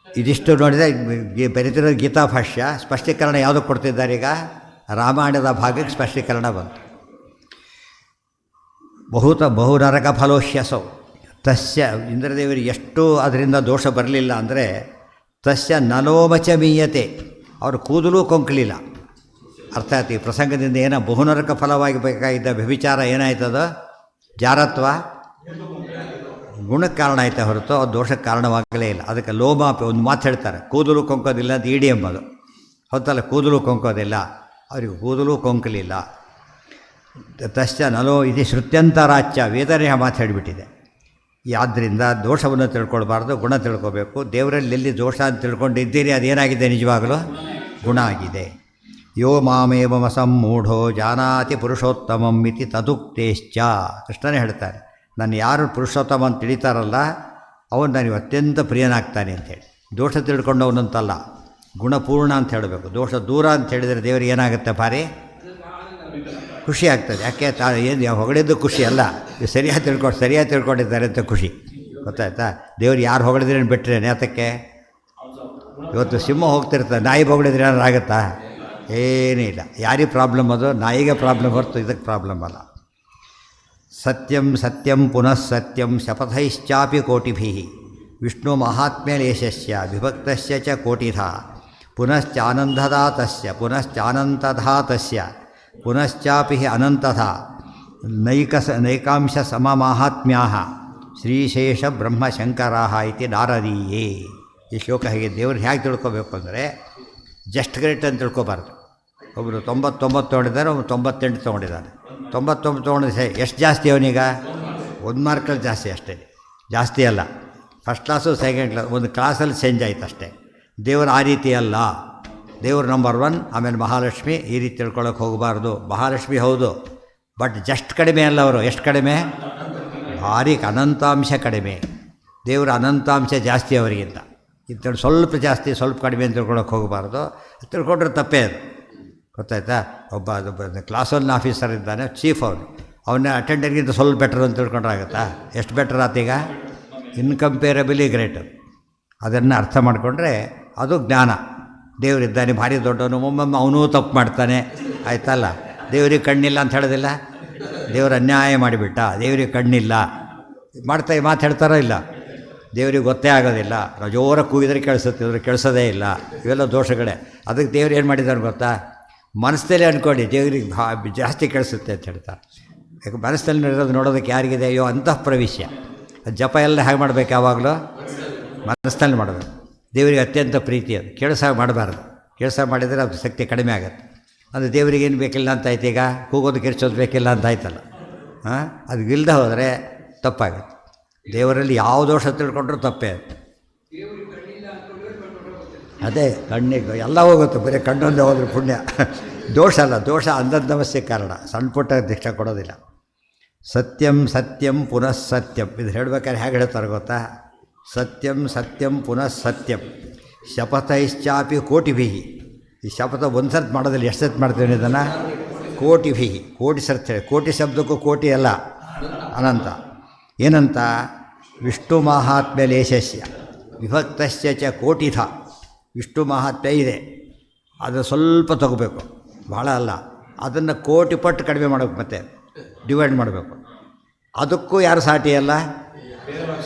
ಇದಿಷ್ಟು ನೋಡಿದರೆ ಬರೀತಿರೋ ಗೀತಾ ಭಾಷ್ಯ ಸ್ಪಷ್ಟೀಕರಣ ಯಾವುದಕ್ಕೆ ಕೊಡ್ತಿದ್ದಾರೆ? ಈಗ ರಾಮಾಯಣದ ಭಾಗಕ್ಕೆ ಸ್ಪಷ್ಟೀಕರಣ ಬಂತು. ಬಹುನರಕ ಫಲೋಹ್ಯಸೌ ತಸ್ಯ. ಇಂದ್ರದೇವರಿಗೆ ಎಷ್ಟು ಅದರಿಂದ ದೋಷ ಬರಲಿಲ್ಲ ಅಂದರೆ ತಸ್ಯ ನಲೋಮಚ ಮೀಯತೆ. ಅವರು ಕೂದಲು ಕೊಂಕಲಿಲ್ಲ. ಅರ್ಥ ಆಯ್ತು? ಈ ಪ್ರಸಂಗದಿಂದ ಏನೋ ಬಹುನರಕ ಫಲವಾಗಿ ಬೇಕಾಗಿದ್ದ ವ್ಯಭಿಚಾರ ಏನಾಯ್ತದ? ಜಾರತ್ವ ಗುಣಕ್ಕೆ ಕಾರಣ ಆಯ್ತಾ ಹೊರತು ಅದು ದೋಷಕ್ಕೆ ಕಾರಣವಾಗಲೇ ಇಲ್ಲ. ಅದಕ್ಕೆ ಲೋಮಾಪಿ ಒಂದು ಮಾತು ಹೇಳ್ತಾರೆ, ಕೂದಲು ಕೊಂಕೋದಿಲ್ಲ ಅಂತ ಇಡಿ ಎಂಬುದು. ಹೊತ್ತಲ್ಲ, ಕೂದಲು ಕೊಂಕೋದಿಲ್ಲ. ಅವರಿಗೆ ಕೂದಲು ಕೊಂಕಲಿಲ್ಲ. ತಶ್ಚ ನಲೋ ಇದು ಶ್ರುತ್ಯಂತರಾಚ್ಯ, ವೇದನೆ ಮಾತು ಹೇಳಿಬಿಟ್ಟಿದೆ. ಆದ್ದರಿಂದ ದೋಷವನ್ನು ತಿಳ್ಕೊಳ್ಬಾರ್ದು, ಗುಣ ತಿಳ್ಕೊಬೇಕು. ದೇವರಲ್ಲಿ ಎಲ್ಲಿ ದೋಷ ಅಂತ ತಿಳ್ಕೊಂಡಿದ್ದೀರಿ ಅದೇನಾಗಿದೆ? ನಿಜವಾಗಲೂ ಗುಣ ಆಗಿದೆ. ಯೋ ಮಾಮೇವ ಸಂಮೂಢೋ ಜಾನಾತಿ ಪುರುಷೋತ್ತಮಂ ಇತಿ ತದುಕ್ತೇಶ್ಚ. ಕೃಷ್ಣನೇ ಹೇಳ್ತಾರೆ, ನಾನು ಯಾರು ಪುರುಷೋತ್ತಮ ಅಂತ ತಿಳಿತಾರಲ್ಲ ಅವನು ನನಗೆ ಅತ್ಯಂತ ಪ್ರಿಯನಾಗ್ತಾನೆ ಅಂಥೇಳಿ. ದೋಷ ತಿಳ್ಕೊಂಡವನಂತಲ್ಲ, ಗುಣಪೂರ್ಣ ಅಂತ ಹೇಳಬೇಕು. ದೋಷ ದೂರ ಅಂತ ಹೇಳಿದರೆ ದೇವರಿಗೆ ಏನಾಗುತ್ತೆ? ಭಾರಿ ಖುಷಿ ಆಗ್ತದೆ. ಯಾಕೆ ಏನು ಹೊಗಳಿದ್ದು ಖುಷಿ ಅಲ್ಲ, ಸರಿಯಾಗಿ ತಿಳ್ಕೊಂಡಿದ್ದಾರೆ ಅಂತ ಖುಷಿ. ಗೊತ್ತಾಯ್ತಾ? ದೇವ್ರು ಯಾರು ಹೊಗಳಿದ್ರೇನು ಬಿಟ್ಟರೆ ನೇತಕ್ಕೆ. ಇವತ್ತು ಸಿಂಹ ಹೋಗ್ತಿರ್ತದೆ, ನಾಯಿ ಹೊಗಳಿದ್ರೆ ಏನಾರು ಆಗುತ್ತಾ? ಏನೂ ಇಲ್ಲ. ಯಾರಿಗೆ ಪ್ರಾಬ್ಲಮ್ ಅದು? ನಾಯಿಗೆ ಪ್ರಾಬ್ಲಮ್ ಹೊರತು ಇದಕ್ಕೆ ಪ್ರಾಬ್ಲಮ್ ಅಲ್ಲ. ಸತ್ಯಂ ಸತ್ಯಂ ಪುನಃ ಸತ್ಯಂ ಶಪಥೈಶ್ಚಾಪಿ ಕೋಟಿಭಿಃ ವಿಷ್ಣು ಮಹಾತ್ಮ್ಯಲೇಶಸ್ಯ ವಿಭಕ್ತಸ್ಯ ಚ ಕೋಟಿಧಾ ಪುನಶ್ಚಾನಂದಧಾತಸ್ಯ ಪುನಶ್ಚಾನಂತಧಾತಸ್ಯ ಪುನಶ್ಚಾಪಿ ಅನಂತಧಾ ನೈಕಾಂಶ ಸಮಮಾಹಾತ್ಮ್ಯಾಃ ಶ್ರೀಶೇಷ ಬ್ರಹ್ಮಶಂಕರಾಃ ಇತಿ ನಾರದೀಯೇ. ಈ ಶ್ಲೋಕ ಹೇಗೆ ದೇವ್ರು ಹೇಗೆ ತಿಳ್ಕೊಬೇಕು ಅಂದರೆ, ಜಸ್ಟ್ ಗ್ರೇಟ್ ಅಂತ ತಿಳ್ಕೊಬಾರ್ದು. ಒಬ್ಬರು 99 ತೊಗೊಂಡಿದ್ದಾರೆ, ಒಬ್ಬರು 98 ತೊಗೊಂಡಿದ್ದಾರೆ. 99 ತೊಗೊಂಡಿದ್ದೆ ಎಷ್ಟು ಜಾಸ್ತಿ ಅವನೀಗ? 1 ಮಾರ್ಕಲ್ಲಿ ಜಾಸ್ತಿ ಅಷ್ಟೇ, ಜಾಸ್ತಿ ಅಲ್ಲ. ಫಸ್ಟ್ ಕ್ಲಾಸು ಸೆಕೆಂಡ್ ಕ್ಲಾಸ್ ಒಂದು ಕ್ಲಾಸಲ್ಲಿ ಚೇಂಜ್ ಆಯ್ತು ಅಷ್ಟೇ. ದೇವರು ಆ ರೀತಿ ಅಲ್ಲ. ದೇವರು ನಂಬರ್ 1, ಆಮೇಲೆ ಮಹಾಲಕ್ಷ್ಮಿ. ಈ ರೀತಿ ತಿಳ್ಕೊಳ್ಳೋಕೆ ಹೋಗಬಾರ್ದು. ಮಹಾಲಕ್ಷ್ಮಿ ಹೌದು, ಬಟ್ ಜಸ್ಟ್ ಕಡಿಮೆ ಅಲ್ಲ ಅವರು. ಎಷ್ಟು ಕಡಿಮೆ? ಭಾರಿ ಅನಂತಾಂಶ ಕಡಿಮೆ. ದೇವರು ಅನಂತಾಂಶ ಜಾಸ್ತಿ ಅವರಿಗಿಂತ. ಇದು ಸ್ವಲ್ಪ ಜಾಸ್ತಿ ಸ್ವಲ್ಪ ಕಡಿಮೆ ಅಂತ ತಿಳ್ಕೊಳಕ್ಕೆ ಹೋಗಬಾರ್ದು. ತಿಳ್ಕೊಂಡ್ರೆ ತಪ್ಪೇ ಅದು. ಗೊತ್ತಾಯ್ತಾ? ಒಬ್ಬ ಕ್ಲಾಸ್ 1 ಆಫೀಸರ್ ಇದ್ದಾನೆ, ಚೀಫ್ ಅವನು. ಅವನ್ನ ಅಟೆಂಡರ್ಗಿಂತ ಸ್ವಲ್ಪ ಬೆಟರ್ ಅಂತ ತಿಳ್ಕೊಂಡ್ರೆ ಆಗುತ್ತಾ? ಎಷ್ಟು ಬೆಟರ್ ಆತೀಗ? Incomparably great. ಅದನ್ನು ಅರ್ಥ ಮಾಡಿಕೊಂಡ್ರೆ ಅದು ಜ್ಞಾನ. ದೇವರಿದ್ದಾನೆ ಭಾರಿ ದೊಡ್ಡವನು, ಒಮ್ಮೊಮ್ಮೆ ಅವನೂ ತಪ್ಪು ಮಾಡ್ತಾನೆ, ಆಯ್ತಲ್ಲ. ದೇವರಿಗೆ ಕಣ್ಣಿಲ್ಲ ಅಂತ ಹೇಳೋದಿಲ್ಲ. ದೇವರು ಅನ್ಯಾಯ ಮಾಡಿಬಿಟ್ಟ, ದೇವರಿಗೆ ಕಣ್ಣಿಲ್ಲ ಮಾತು ಹೇಳ್ತಾರೋ ಇಲ್ಲ. ದೇವರಿಗೆ ಗೊತ್ತೇ ಆಗೋದಿಲ್ಲ. ನಾವು ಜೋರಾಗಿ ಕೂಗಿದ್ರೆ ಕೇಳಿಸುತ್ತಿದ್ರೆ ಕೇಳಿಸೋದೇ ಇಲ್ಲ. ಇವೆಲ್ಲ ದೋಷಗಳೇ. ಅದಕ್ಕೆ ದೇವ್ರು ಏನು ಮಾಡಿದಾರೆ ಗೊತ್ತಾ? ಮನಸ್ಸಲ್ಲೇ ಅಂದ್ಕೊಂಡು ದೇವರಿಗೆ ಜಾಸ್ತಿ ಕೇಳಿಸುತ್ತೆ ಅಂತ ಹೇಳ್ತಾರೆ. ಯಾಕೆ ಮನಸ್ಸಲ್ಲಿ ಇರೋದು ನೋಡೋದಕ್ಕೆ ಯಾರಿಗಿದೆ? ಅಯ್ಯೋ ಅಂತಃ ಪ್ರವೇಶ್ಯ. ಜಪ ಎಲ್ಲ ಹೇಗೆ ಮಾಡಬೇಕು? ಯಾವಾಗಲೂ ಮನಸ್ಸಲ್ಲಿ ಮಾಡಬೇಕು. ದೇವರಿಗೆ ಅತ್ಯಂತ ಪ್ರೀತಿ ಅದು. ಕೇಳಿಸಾಗ ಮಾಡಬಾರ್ದು. ಕೇಳಿಸಾಗ ಮಾಡಿದರೆ ಅದು ಶಕ್ತಿ ಕಡಿಮೆ ಆಗುತ್ತೆ. ಅದು ದೇವರಿಗೆ ಏನು ಬೇಕಿಲ್ಲ ಅಂತ ಆಯ್ತು. ಈಗ ಕೂಗೋದು ಕಿರ್ಚೋದು ಬೇಕಿಲ್ಲ ಅಂತ ಆಯ್ತಲ್ಲ. ಅದು ಇಲ್ಲದೆ ಹೋದರೆ ತಪ್ಪಾಗುತ್ತೆ. ದೇವರಲ್ಲಿ ಯಾವ ದೋಷ ತಿಳ್ಕೊಂಡ್ರೂ ತಪ್ಪೇ ಅದು. ಅದೇ ಕಣ್ಣಿಗೆ ಎಲ್ಲ ಹೋಗುತ್ತೆ, ಬರೀ ಕಣ್ಣೊಂದೇ ಹೋದ್ರೆ ಪುಣ್ಯ. ದೋಷ ಅಲ್ಲ, ದೋಷ ಅಂಧನಮಸ್ಯೆ ಕಾರಣ. ಸಣ್ಣ ಪುಟ್ಟ ದೀಕ್ಷೆ ಕೊಡೋದಿಲ್ಲ. ಸತ್ಯಂ ಸತ್ಯಂ ಪುನಃ ಸತ್ಯಂ ಇದು ಹೇಳ್ಬೇಕಾದ್ರೆ ಹೇಗೆ ಹೇಳ್ತಾರೆ ಗೊತ್ತಾ? ಸತ್ಯಂ ಸತ್ಯಂ ಪುನಃ ಸತ್ಯಂ ಶಪಥೈಶ್ಚಾಪಿ ಕೋಟಿಭಿಃ. ಈ ಶಪಥ ಒಂದು ಸರ್ತಿ ಮಾಡೋದಿಲ್ಲ, ಎಷ್ಟು ಸರ್ತಿ ಮಾಡ್ತೀವಿ ಇದನ್ನು? ಕೋಟಿಭಿಃ, ಕೋಟಿ ಸರ್ತಿ ಹೇಳಿ. ಕೋಟಿ ಶಬ್ದಕ್ಕೂ ಕೋಟಿ ಅಲ್ಲ, ಅನಂತ. ಏನಂತ? ವಿಷ್ಣು ಮಾಹಾತ್ಮ್ಯ ಲೇಶಸ್ಯ ವಿಭಕ್ತಸ್ಯ ಚ ಕೋಟಿಧ. ವಿಷ್ಣು ಮಾಹಾತ್ಮ್ಯ ಇದೆ, ಅದು ಸ್ವಲ್ಪ ತಗೋಬೇಕು, ಭಾಳ ಅಲ್ಲ. ಅದನ್ನು ಕೋಟಿ ಪಟ್ಟು ಕಡಿಮೆ ಮಾಡಬೇಕು, ಮತ್ತೆ ಡಿವೈಡ್ ಮಾಡಬೇಕು. ಅದಕ್ಕೂ ಯಾರು ಸಾಟಿ ಅಲ್ಲ?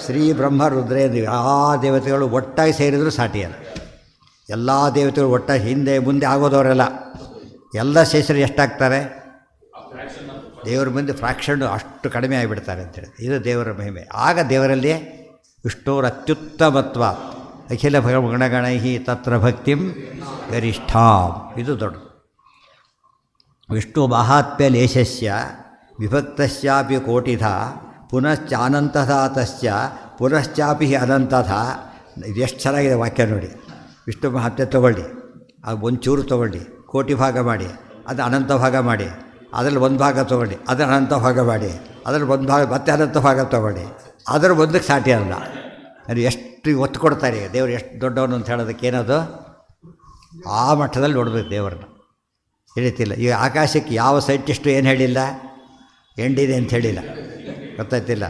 ಶ್ರೀ ಬ್ರಹ್ಮ ರುದ್ರೇಂದ್ರ ಆ ದೇವತೆಗಳು ಒಟ್ಟಾಗಿ ಸೇರಿದರೂ ಸಾಟಿಯಲ್ಲ. ಎಲ್ಲ ದೇವತೆಗಳು ಒಟ್ಟಾಗಿ ಹಿಂದೆ ಮುಂದೆ ಆಗೋದವರೆಲ್ಲ ಎಲ್ಲ ಸೇರಿಸಿ ಎಷ್ಟಾಗ್ತಾರೆ? ದೇವರ ಮುಂದೆ ಫ್ರಾಕ್ಷನ್ನು ಅಷ್ಟು ಕಡಿಮೆ ಆಗಿಬಿಡ್ತಾರೆ ಅಂತೇಳಿ. ಇದು ದೇವರ ಮಹಿಮೆ. ಆಗ ದೇವರಲ್ಲಿ ವಿಷ್ಣುರ ಅತ್ಯುತ್ತಮತ್ವ ಅಖಿಲ ಗುಣಗಣೈ ತತ್ರ ಭಕ್ತಿಂ ಗರಿಷ್ಠಾಂ. ಇದು ದೊಡ್ಡದು. ವಿಷ್ಣು ಮಹಾತ್ಮ್ಯ ಲೇಶಸ್ಯ ವಿಭಕ್ತಸ್ಯಾಪಿ ಕೋಟಿಧ ಪುನಶ್ಚಾನಂತಧಾತಸ್ಯ ಪುನಶ್ಚಾಪಿ ಅನಂತಧ. ಇದು ಎಷ್ಟು ಚೆನ್ನಾಗಿದೆ ವಾಕ್ಯ ನೋಡಿ. ವಿಷ್ಣು ಮಹಾತ್ಮ್ಯ ತೊಗೊಳ್ಳಿ, ಅದು ಒಂಚೂರು ತೊಗೊಳ್ಳಿ, ಕೋಟಿ ಭಾಗ ಮಾಡಿ, ಅದು ಅನಂತ ಭಾಗ ಮಾಡಿ, ಅದರಲ್ಲಿ ಒಂದು ಭಾಗ ತೊಗೊಳ್ಳಿ, ಅದರ ಅನಂತ ಭಾಗ ಮಾಡಿ, ಅದರಲ್ಲಿ ಒಂದು ಭಾಗ ಮತ್ತೆ ಅನಂತ ಭಾಗ ತೊಗೊಳ್ಳಿ, ಅದರ ಒಂದಕ್ಕೆ ಸಾಟಿ ಅಲ್ಲ. ಅದು ಎಷ್ಟು ಒತ್ತು ಕೊಡ್ತಾರೆ ದೇವರು ಎಷ್ಟು ದೊಡ್ಡವನು ಅಂತ ಹೇಳೋದಕ್ಕೆ. ಏನದು? ಆ ಮಟ್ಟದಲ್ಲಿ ನೋಡಬೇಕು ದೇವರನ್ನ. ಹೇಳ್ತಿಲ್ಲ. ಈಗ ಆಕಾಶಕ್ಕೆ ಯಾವ ಸೈಂಟಿಸ್ಟು ಏನು ಹೇಳಿಲ್ಲ, ಎಂಡಿದೆ ಅಂತ ಹೇಳಿಲ್ಲ. ಗೊತ್ತಾಯ್ತಿಲ್ಲ.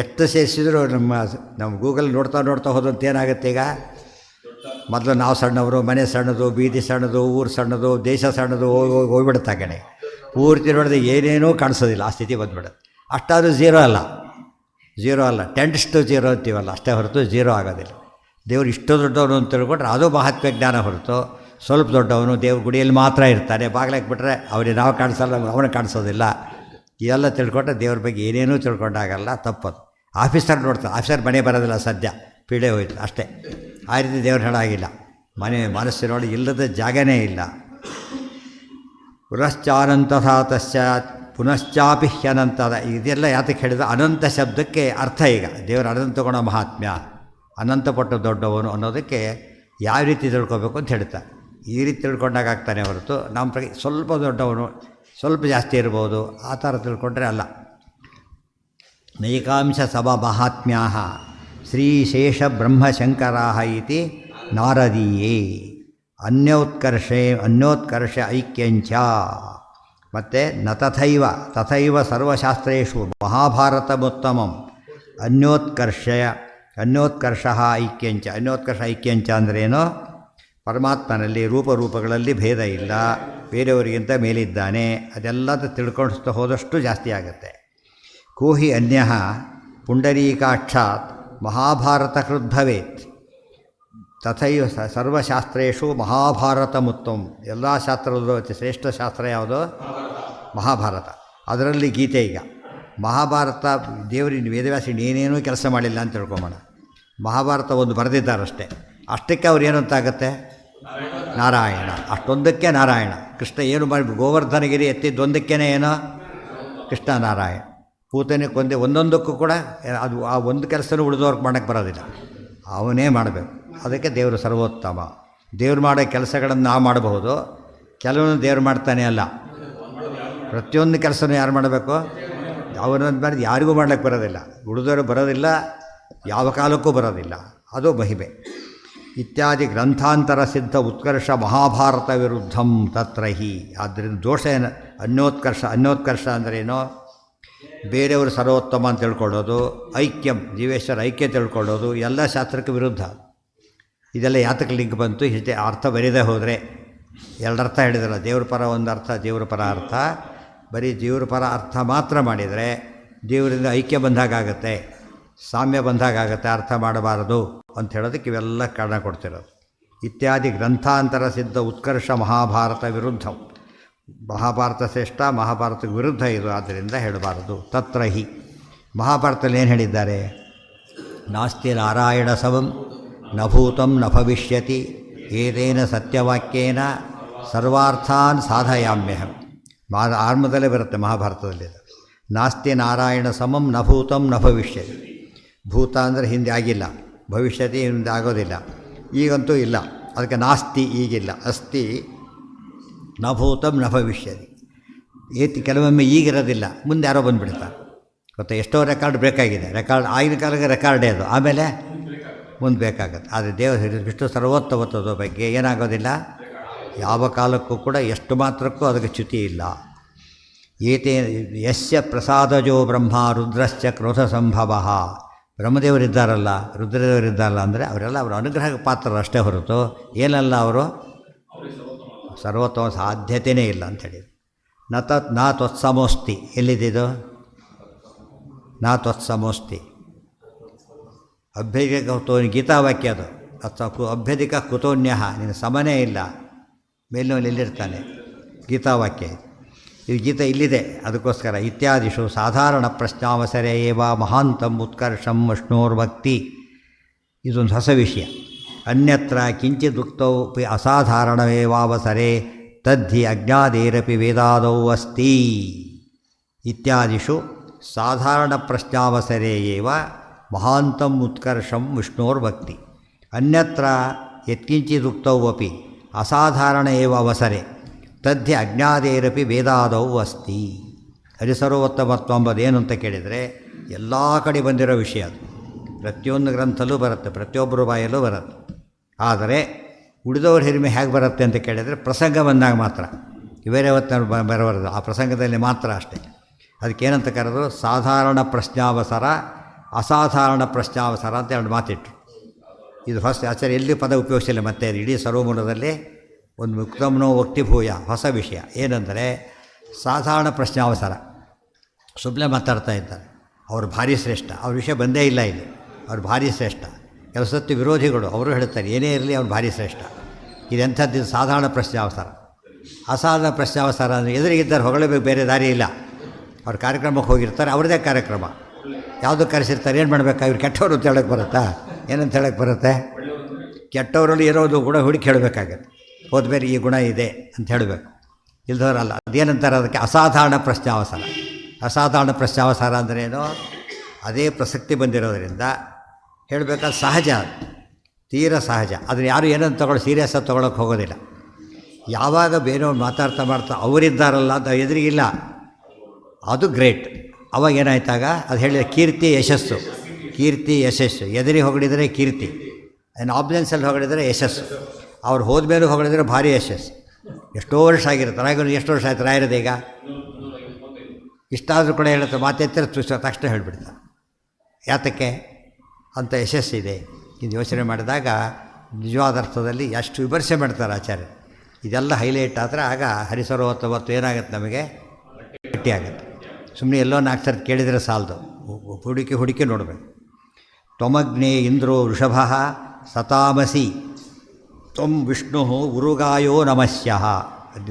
ಎಷ್ಟು ಸೇರಿಸಿದ್ರು ನಮ್ಮ ಗೂಗಲ್ ನೋಡ್ತಾ ಹೋದಂತ ಏನಾಗುತ್ತೆ? ಈಗ ಮೊದಲು ನಾವು ಸಣ್ಣವರು, ಮನೆ ಸಣ್ಣದು, ಬೀದಿ ಸಣ್ಣದು, ಊರು ಸಣ್ಣದು, ದೇಶ ಸಣ್ಣದು, ಹೋಗ್ಬಿಡುತ್ತೆ ಆ ಕಡೆ. ಪೂರ್ತಿ ನೋಡಿದ್ರೆ ಏನೇನೂ ಕಾಣಿಸೋದಿಲ್ಲ. ಆ ಸ್ಥಿತಿ ಬಂದುಬಿಡುತ್ತೆ. ಅಷ್ಟಾದರೂ ಝೀರೋ ಅಲ್ಲ, 10 ಅಂತೀವಲ್ಲ, ಅಷ್ಟೇ ಹೊರತು ಝೀರೋ ಆಗೋದಿಲ್ಲ. ದೇವರು ಇಷ್ಟು ದೊಡ್ಡವನು ಅಂತ ತಿಳ್ಕೊಂಡ್ರೆ ಅದು ಮಹಾತ್ಮ ಜ್ಞಾನ ಹೊರತು ಸ್ವಲ್ಪ ದೊಡ್ಡವನು ದೇವ್ರ ಗುಡಿಯಲ್ಲಿ ಮಾತ್ರ ಇರ್ತಾನೆ, ಬಾಗಿಲಾಕಿ ಬಿಟ್ರೆ ಅವ್ರಿಗೆ ನಾವು ಕಾಣಿಸಲ್ಲ, ಅವನಿಗೆ ಕಾಣಿಸೋದಿಲ್ಲ. ಇವೆಲ್ಲ ತಿಳ್ಕೊಂಡ್ರೆ ದೇವ್ರ ಬಗ್ಗೆ ಏನೇನೂ ತಿಳ್ಕೊಂಡಾಗಲ್ಲ, ತಪ್ಪದು. ಆಫೀಸರ್ ನೋಡ್ತಾರೆ, ಆಫೀಸರ್ ಮನೆ ಬರೋದಿಲ್ಲ, ಸದ್ಯ ಪೀಡೆ ಹೋಯ್ತು ಅಷ್ಟೇ. ಆ ರೀತಿ ದೇವ್ರು ಹೇಳಾಗಿಲ್ಲ. ಮನಸ್ಸಿನೊಳಗೆ ಇಲ್ಲದ ಜಾಗನೇ ಇಲ್ಲ. ಪುನಶ್ಚಾನಂತಧಾತಸ್ಯ ಪುನಶ್ಚಾಪಿ ಅನಂತದ. ಇದೆಲ್ಲ ಯಾತಕ್ಕೆ ಹೇಳಿದ? ಅನಂತ ಶಬ್ದಕ್ಕೆ ಅರ್ಥ ಈಗ ದೇವರ ಅನಂತ ಗುಣ ಮಹಾತ್ಮ್ಯ, ಅನಂತಪಟ್ಟು ದೊಡ್ಡವನು ಅನ್ನೋದಕ್ಕೆ ಯಾವ ರೀತಿ ತಿಳ್ಕೊಬೇಕು ಅಂತ ಹೇಳ್ತಾರೆ. ಈ ರೀತಿ ತಿಳ್ಕೊಂಡಾಗ ಆಗ್ತಾನೆ ಹೊರತು ನಮ್ಮ ಸ್ವಲ್ಪ ದೊಡ್ಡವನು ಸ್ವಲ್ಪ ಜಾಸ್ತಿ ಇರ್ಬೋದು ಆ ಥರ ತಿಳ್ಕೊಂಡ್ರೆ ಅಲ್ಲ. ನೈಕಾಂಶ ಸಭಾ ಮಹಾತ್ಮ್ಯಾ ಶ್ರೀಶೇಷ ಬ್ರಹ್ಮಶಂಕರಾ ಇತಿ ನಾರದೀಯೇ. ಅನ್ಯೋತ್ಕರ್ಷ ಐಕ್ಯಂಚ ಮತ್ತು ನ ತಥೈವ ತಥೈವ ಸರ್ವಶಾಸ್ತ್ರೇಷು ಮಹಾಭಾರತಮುತ್ತಮಂ ಅನ್ಯೋತ್ಕರ್ಷ ಐಕ್ಯಂಚ ಅಂದ್ರೇನೋ ಪರಮಾತ್ಮನಲ್ಲಿ ರೂಪಗಳಲ್ಲಿ ಭೇದ ಇಲ್ಲ, ಬೇರೆಯವರಿಗಿಂತ ಮೇಲಿದ್ದಾನೆ, ಅದೆಲ್ಲ ತಿಳ್ಕೊಂಡು ಹೋದಷ್ಟು ಜಾಸ್ತಿ ಆಗುತ್ತೆ. ಕೋಹಿ ಅನ್ಯ ಪುಂಡರೀಕಾಕ್ಷಾತ್ ಮಹಾಭಾರತ ಕೃದ್ಭವೇತ್ ತಥೈವ ಸರ್ವಶಾಸ್ತ್ರೇಷು ಮಹಾಭಾರತಮುತ್ತಮಂ. ಎಲ್ಲ ಶಾಸ್ತ್ರದಲ್ಲೂ ಶ್ರೇಷ್ಠ ಶಾಸ್ತ್ರ ಯಾವುದು? ಮಹಾಭಾರತ. ಅದರಲ್ಲಿ ಗೀತೆ. ಈಗ ಮಹಾಭಾರತ ದೇವರಿನ ವೇದವ್ಯಾಸ ಏನೇನೂ ಕೆಲಸ ಮಾಡಿಲ್ಲ ಅಂತ ತಿಳ್ಕೊಂಬೋಣ. ಮಹಾಭಾರತ ಒಂದು ಬರೆದಿದ್ದಾರಷ್ಟೇ, ಅಷ್ಟಕ್ಕೆ ಅವ್ರು ಏನಂತಾಗತ್ತೆ? ನಾರಾಯಣ. ಅಷ್ಟೊಂದಕ್ಕೆ ನಾರಾಯಣ. ಕೃಷ್ಣ ಏನು ಮಾಡಿ ಗೋವರ್ಧನಗಿರಿ ಎತ್ತಿದ್ದೊಂದಕ್ಕೇ ಏನೋ ಕೃಷ್ಣ ನಾರಾಯಣ. ಪೂತನೆ ಕೊಂದೆ ಒಂದೊಂದಕ್ಕೂ ಕೂಡ ಅದು ಆ ಒಂದು ಕೆಲಸನೂ ಉಳಿದವ್ರಿಗೆ ಮಾಡೋಕ್ಕೆ ಬರೋದಿಲ್ಲ, ಅವನೇ ಮಾಡಬೇಕು. ಅದಕ್ಕೆ ದೇವರು ಸರ್ವೋತ್ತಮ. ದೇವ್ರು ಮಾಡೋ ಕೆಲಸಗಳನ್ನು ನಾವು ಮಾಡಬಹುದು, ಕೆಲವೊಂದು ದೇವ್ರು ಮಾಡ್ತಾನೆ ಅಲ್ಲ. ಪ್ರತಿಯೊಂದು ಕೆಲಸನೂ ಯಾರು ಮಾಡಬೇಕು? ಅವನೊಂದು ಮಾಡಿದ ಯಾರಿಗೂ ಮಾಡ್ಲಿಕ್ಕೆ ಬರೋದಿಲ್ಲ, ಉಳಿದವರು ಬರೋದಿಲ್ಲ, ಯಾವ ಕಾಲಕ್ಕೂ ಬರೋದಿಲ್ಲ. ಅದು ಮಹಿಮೆ. ಇತ್ಯಾದಿ ಗ್ರಂಥಾಂತರ ಸಿದ್ಧ ಉತ್ಕರ್ಷ ಮಹಾಭಾರತ ವಿರುದ್ಧಂ ತತ್ರಹಿ. ಆದ್ದರಿಂದ ದೋಷ ಏನು? ಅನ್ಯೋತ್ಕರ್ಷ ಅಂದ್ರೇನೋ ಬೇರೆಯವರು ಸರ್ವೋತ್ತಮ ಅಂತ ತಿಳ್ಕೊಳ್ಳೋದು, ಐಕ್ಯಂ ಜೀವೇಶ್ವರ ಐಕ್ಯ ತಿಳ್ಕೊಳ್ಳೋದು ಎಲ್ಲ ಶಾಸ್ತ್ರಕ್ಕೆ ವಿರುದ್ಧ. ಇದೆಲ್ಲ ಯಾತಕ್ಕೆ ಲಿಂಕ್ ಬಂತು? ಇಷ್ಟೇ ಅರ್ಥ ಬರೀದೇ ಹೋದರೆ ಎರಡರ್ಥ ಹೇಳಿದ್ರಲ್ಲ, ದೇವ್ರ ಪರ ಒಂದು ಅರ್ಥ, ಜೀವ್ರ ಪರ ಅರ್ಥ. ಬರೀ ಜೀವ್ರ ಪರ ಅರ್ಥ ಮಾತ್ರ ಮಾಡಿದರೆ ದೇವರಿಂದ ಐಕ್ಯ ಬಂದಾಗತ್ತೆ, ಸಾಮ್ಯ ಬಂದಾಗತ್ತೆ. ಅರ್ಥ ಮಾಡಬಾರದು ಅಂತ ಹೇಳೋದಕ್ಕೆ ಇವೆಲ್ಲ ಕಾರಣ ಕೊಡ್ತಿರೋದು. ಇತ್ಯಾದಿ ಗ್ರಂಥಾಂತರ ಸಿದ್ಧ ಉತ್ಕರ್ಷ ಮಹಾಭಾರತ ವಿರುದ್ಧ. ಮಹಾಭಾರತ ಶ್ರೇಷ್ಠ, ಮಹಾಭಾರತಕ್ಕೆ ವಿರುದ್ಧ ಇದು, ಆದ್ದರಿಂದ ಹೇಳಬಾರದು. ತತ್ರ ಹಿ ಮಹಾಭಾರತದಲ್ಲಿ ಏನು ಹೇಳಿದ್ದಾರೆ? ನಾಸ್ತಿ ನಾರಾಯಣ ಸಮಂ ನ ಭೂತಂ ನ ಭವಿಷ್ಯತಿ ಏತೇನ ಸತ್ಯವಾಕ್ಯೇನ ಸರ್ವಾರ್ಥಾನ್ ಸಾಧಯಾಮ್ಯಹಂ. ಆರಂಭದಲ್ಲೇ ಬರುತ್ತೆ ಮಹಾಭಾರತದಲ್ಲಿ. ನಾಸ್ತಿ ನಾರಾಯಣ ಸಮಂ ನ ಭೂತಂ ನ ಭವಿಷ್ಯತಿ. ಭೂತ ಅಂದರೆ ಹಿಂದೆ ಆಗಿಲ್ಲ, ಭವಿಷ್ಯತಿ ಹಿಂದೆ ಆಗೋದಿಲ್ಲ, ಈಗಂತೂ ಇಲ್ಲ. ಅದಕ್ಕೆ ನಾಸ್ತಿ ಈಗಿಲ್ಲ, ಅಸ್ತಿ ನ ಭೂತಂ ನ ಭವಿಷ್ಯತಿ. ಕೆಲವೊಮ್ಮೆ ಈಗಿರೋದಿಲ್ಲ, ಮುಂದೆ ಯಾರೋ ಬಂದುಬಿಡ್ತಾರೆ. ಗೊತ್ತಾ? ಎಷ್ಟೋ ರೆಕಾರ್ಡ್ ಬೇಕಾಗಿದೆ. ಆಗಿನ ಕಾಲಕ್ಕೆ ರೆಕಾರ್ಡೇ ಅದು, ಆಮೇಲೆ ಮುಂದೆ ಬೇಕಾಗತ್ತೆ. ಆದರೆ ವಿಷ್ಣು ಸರ್ವೋತ್ತಮತ್ವದ ಬಗ್ಗೆ ಏನಾಗೋದಿಲ್ಲ, ಯಾವ ಕಾಲಕ್ಕೂ ಕೂಡ ಎಷ್ಟು ಮಾತ್ರಕ್ಕೂ ಅದಕ್ಕೆ ಚ್ಯುತಿ ಇಲ್ಲ. ಏತೇ ಯಸ್ಯ ಪ್ರಸಾದಜೋ ಬ್ರಹ್ಮ ರುದ್ರಶ್ಚ ಕ್ರೋಧ ಸಂಭವ. ಬ್ರಹ್ಮದೇವರಿದ್ದಾರಲ್ಲ, ರುದ್ರದೇವರಿದ್ದಾರಲ್ಲ ಅಂದರೆ ಅವರೆಲ್ಲ ಅವರ ಅನುಗ್ರಹಕ್ಕೆ ಪಾತ್ರರು ಅಷ್ಟೇ ಹೊರತು ಏನಲ್ಲ ಅವರು ಸರ್ವೋತ್ತಮ ಸಾಧ್ಯತೆಯೇ ಇಲ್ಲ ಅಂಥೇಳಿ. ನಾ ತ್ವತ್ಸಮೋಸ್ತಿ. ಎಲ್ಲಿದ್ದಿದ್ದು? ನಾ ತ್ವತ್ಸಮೋಸ್ತಿ ಅಭ್ಯಧಿಕ ಕುತೋ, ಗೀತಾವಾಕ್ಯ ಅದು. ಅಭ್ಯಧಿಕ ಕುತೋನ್ಯ, ನಿನ್ನ ಸಮನೇ ಇಲ್ಲ. ಮೇಲಿನವಲ್ಲಿ ಎಲ್ಲಿರ್ತಾನೆ? ಗೀತಾವಾಕ್ಯ ಇದು. ಗೀತೆ ಇಲ್ಲಿದೆ, ಅದಕ್ಕೋಸ್ಕರ ಇತ್ಯಾದಿಷು ಸಾಧಾರಣ ಪ್ರಶ್ನಾವಸರೇ ಏವ ಮಹಾಂತಂ ಉತ್ಕರ್ಷಂ ವಿಷ್ಣೋರ್ಭಕ್ತಿ. ಇದೊಂದು ಹೊಸ ವಿಷಯ. ಅನ್ಯತ್ರ ಕಿಂಚಿದುಕ್ತೌ ಅಸಾಧಾರಣವೇವಾವಸರೆ ತದ್ಧಿ ಅಜ್ಞಾದೇರಪಿ ವೇದಾದೌ ಅಸ್ತಿ. ಇತ್ಯಾದಿಷು ಸಾಧಾರಣ ಪ್ರಶ್ನಾವಸರೇ ಏವ ಮಹಾಂತಂ ಉತ್ಕರ್ಷಂ ವಿಷ್ಣೋರ್ಭಕ್ತಿ. ಅನ್ಯತ್ರ ಯತ್ಕಿಂಚಿದುಕ್ತೌ ಅಪಿ ಅಸಾಧಾರಣ ಏವ ಅವಸರೆ ತದ್ಧಿ ಅಜ್ಞಾದೇರಪಿ ವೇದಾದೌ ಅಸ್ತಿ. ಹರಿಸರ್ವೋತ್ತಮತ್ವ ಎಂಬುದೇನು ಅಂತ ಕೇಳಿದರೆ ಎಲ್ಲ ಕಡೆ ಬಂದಿರೋ ವಿಷಯ ಅದು. ಪ್ರತಿಯೊಂದು ಗ್ರಂಥಲ್ಲೂ ಬರುತ್ತೆ, ಪ್ರತಿಯೊಬ್ಬರ ಬಾಯಲ್ಲೂ ಬರುತ್ತೆ. ಆದರೆ ಉಳಿದವ್ರ ಹಿರಿಮೆ ಹೇಗೆ ಬರುತ್ತೆ ಅಂತ ಕೇಳಿದರೆ ಪ್ರಸಂಗ ಬಂದಾಗ ಮಾತ್ರ. ಬೇರೆ ಹೊತ್ತು ಬರೋದು ಆ ಪ್ರಸಂಗದಲ್ಲಿ ಮಾತ್ರ ಅಷ್ಟೇ. ಅದಕ್ಕೇನಂತ ಕರೆದು ಸಾಧಾರಣ ಪ್ರಶ್ನಾವಸರ, ಅಸಾಧಾರಣ ಪ್ರಶ್ನಾವಸರ ಅಂತ ಎರಡು ಮಾತಿಟ್ಟರು. ಇದು ಹೊಸ ಆಚಾರ್ಯ ಎಲ್ಲಿ ಪದ ಉಪಯೋಗಿಸಿಲ್ಲ. ಮತ್ತೆ ಇಡೀ ಸರ್ವಮೂಲದಲ್ಲಿ ಒಂದು ಮುಕ್ತಮ್ನೋ ವಕ್ತಿಭೂಯ ಹೊಸ ವಿಷಯ ಏನಂದರೆ ಸಾಧಾರಣ ಪ್ರಶ್ನಾವಸರ. ಸುಮ್ಮನೆ ಮಾತಾಡ್ತಾ ಇದ್ದಾರೆ, ಅವರು ಭಾರಿ ಶ್ರೇಷ್ಠ, ಅವ್ರ ವಿಷಯ ಬಂದೇ ಇಲ್ಲ ಇಲ್ಲಿ, ಅವ್ರು ಭಾರಿ ಶ್ರೇಷ್ಠ. ಕೆಲವು ಸತ್ತು ವಿರೋಧಿಗಳು ಅವರು ಹೇಳ್ತಾರೆ ಏನೇ ಇರಲಿ ಅವ್ರು ಭಾರಿ ಶ್ರೇಷ್ಠ. ಇದೆಂಥದ್ದು? ಸಾಧಾರಣ ಪ್ರಶ್ನಾವಸರ. ಅಸಾಧಾರಣ ಪ್ರಶ್ನಾವಸರ ಅಂದರೆ ಎದುರಿಗಿದ್ದಾರೆ, ಹೊಗಳಬೇಕು, ಬೇರೆ ದಾರಿ ಇಲ್ಲ. ಅವ್ರ ಕಾರ್ಯಕ್ರಮಕ್ಕೆ ಹೋಗಿರ್ತಾರೆ, ಅವ್ರದ್ದೇ ಕಾರ್ಯಕ್ರಮ, ಯಾವುದಕ್ಕೆ ಕರೆಸಿರ್ತಾರೆ. ಏನು ಮಾಡಬೇಕಾ? ಇವ್ರು ಕೆಟ್ಟವರು ಅಂತ ಹೇಳೋಕ್ಕೆ ಬರುತ್ತಾ? ಏನಂತ ಹೇಳೋಕ್ಕೆ ಬರುತ್ತೆ? ಕೆಟ್ಟವರಲ್ಲಿ ಇರೋದು ಗುಣ ಹುಡುಕಿ ಹೇಳಬೇಕಾಗತ್ತೆ. ಹೋದ್ಮೇಲೆ ಈ ಗುಣ ಇದೆ ಅಂತ ಹೇಳಬೇಕು, ಇಲ್ದವರಲ್ಲ. ಅದೇನಂತಾರೆ ಅದಕ್ಕೆ? ಅಸಾಧಾರಣ ಪ್ರಶ್ನಾವಸರ. ಅಸಾಧಾರಣ ಪ್ರಶ್ನಾವಸರ ಅಂದ್ರೇನು? ಅದೇ ಪ್ರಸಕ್ತಿ ಬಂದಿರೋದರಿಂದ ಹೇಳಬೇಕಾದ್ರೆ ಸಹಜ, ತೀರ ಸಹಜ. ಅದನ್ನು ಯಾರು ಏನಂತ ತೊಗೊಳ್ಳೋ ಸೀರಿಯಸ್ಸಾಗಿ ತೊಗೊಳಕ್ಕೆ ಹೋಗೋದಿಲ್ಲ. ಯಾವಾಗ ಬೇರೆಯವ್ರು ಮಾತಾಡ್ತಾ ಅವರಿದ್ದಾರಲ್ಲ ಅಂತ ಎದುರಿಗಿಲ್ಲ, ಅದು ಗ್ರೇಟ್. ಅವಾಗ ಏನಾಯ್ತಾಗ ಅದು ಹೇಳಿದ ಕೀರ್ತಿ ಯಶಸ್ಸು. ಕೀರ್ತಿ ಯಶಸ್ಸು. ಎದುರಿ ಹೊಗಳಿದರೆ ಕೀರ್ತಿ, ಆಬ್ಸೆನ್ಸಲ್ಲಿ ಹೊಗಳಿದರೆ ಯಶಸ್ಸು. ಅವ್ರು ಹೋದ್ಮೇಲೂ ಹೊಗಳಿದರೆ ಭಾರಿ ಯಶಸ್ಸು. ಎಷ್ಟೋ ವರ್ಷ ಆಗಿರುತ್ತೆ. ರಾಯರು ಎಷ್ಟು ವರ್ಷ ಆಯ್ತು ರಾಯರದ ಈಗ? ಇಷ್ಟಾದರೂ ಕೂಡ ಹೇಳುತ್ತೆ, ಮಾತೆತ್ತರ ತಕ್ಷಣ ಹೇಳಿಬಿಡ್ತಾರೆ. ಯಾತಕ್ಕೆ ಅಂತ ಯಶಸ್ಸಿದೆ ಇದು ಯೋಚನೆ ಮಾಡಿದಾಗ ನಿಜವಾದ ಅರ್ಥದಲ್ಲಿ ಎಷ್ಟು ವಿಮರ್ಶೆ ಮಾಡ್ತಾರೆ ಆಚಾರ್ಯ. ಇದೆಲ್ಲ ಹೈಲೈಟ್ ಆದರೆ ಆಗ ಹರಿಸರ್ವೋತ್ತಮತ್ತು ಏನಾಗುತ್ತೆ, ನಮಗೆ ಗಟ್ಟಿಯಾಗುತ್ತೆ. ಸುಮ್ಮನೆ ಎಲ್ಲೋ 4 ಸರ್ತಿ ಕೇಳಿದರೆ ಸಾಲದು, ಹುಡುಕಿ ನೋಡಬೇಕು. ತ್ವಮಗ್ನೇ ಇಂದ್ರೋ ವೃಷಭ ಸತಾಮಸಿ ತ್ವಂ ವಿಷ್ಣು ಉರುಗಾಯೋ ನಮಸ್ಯಃ.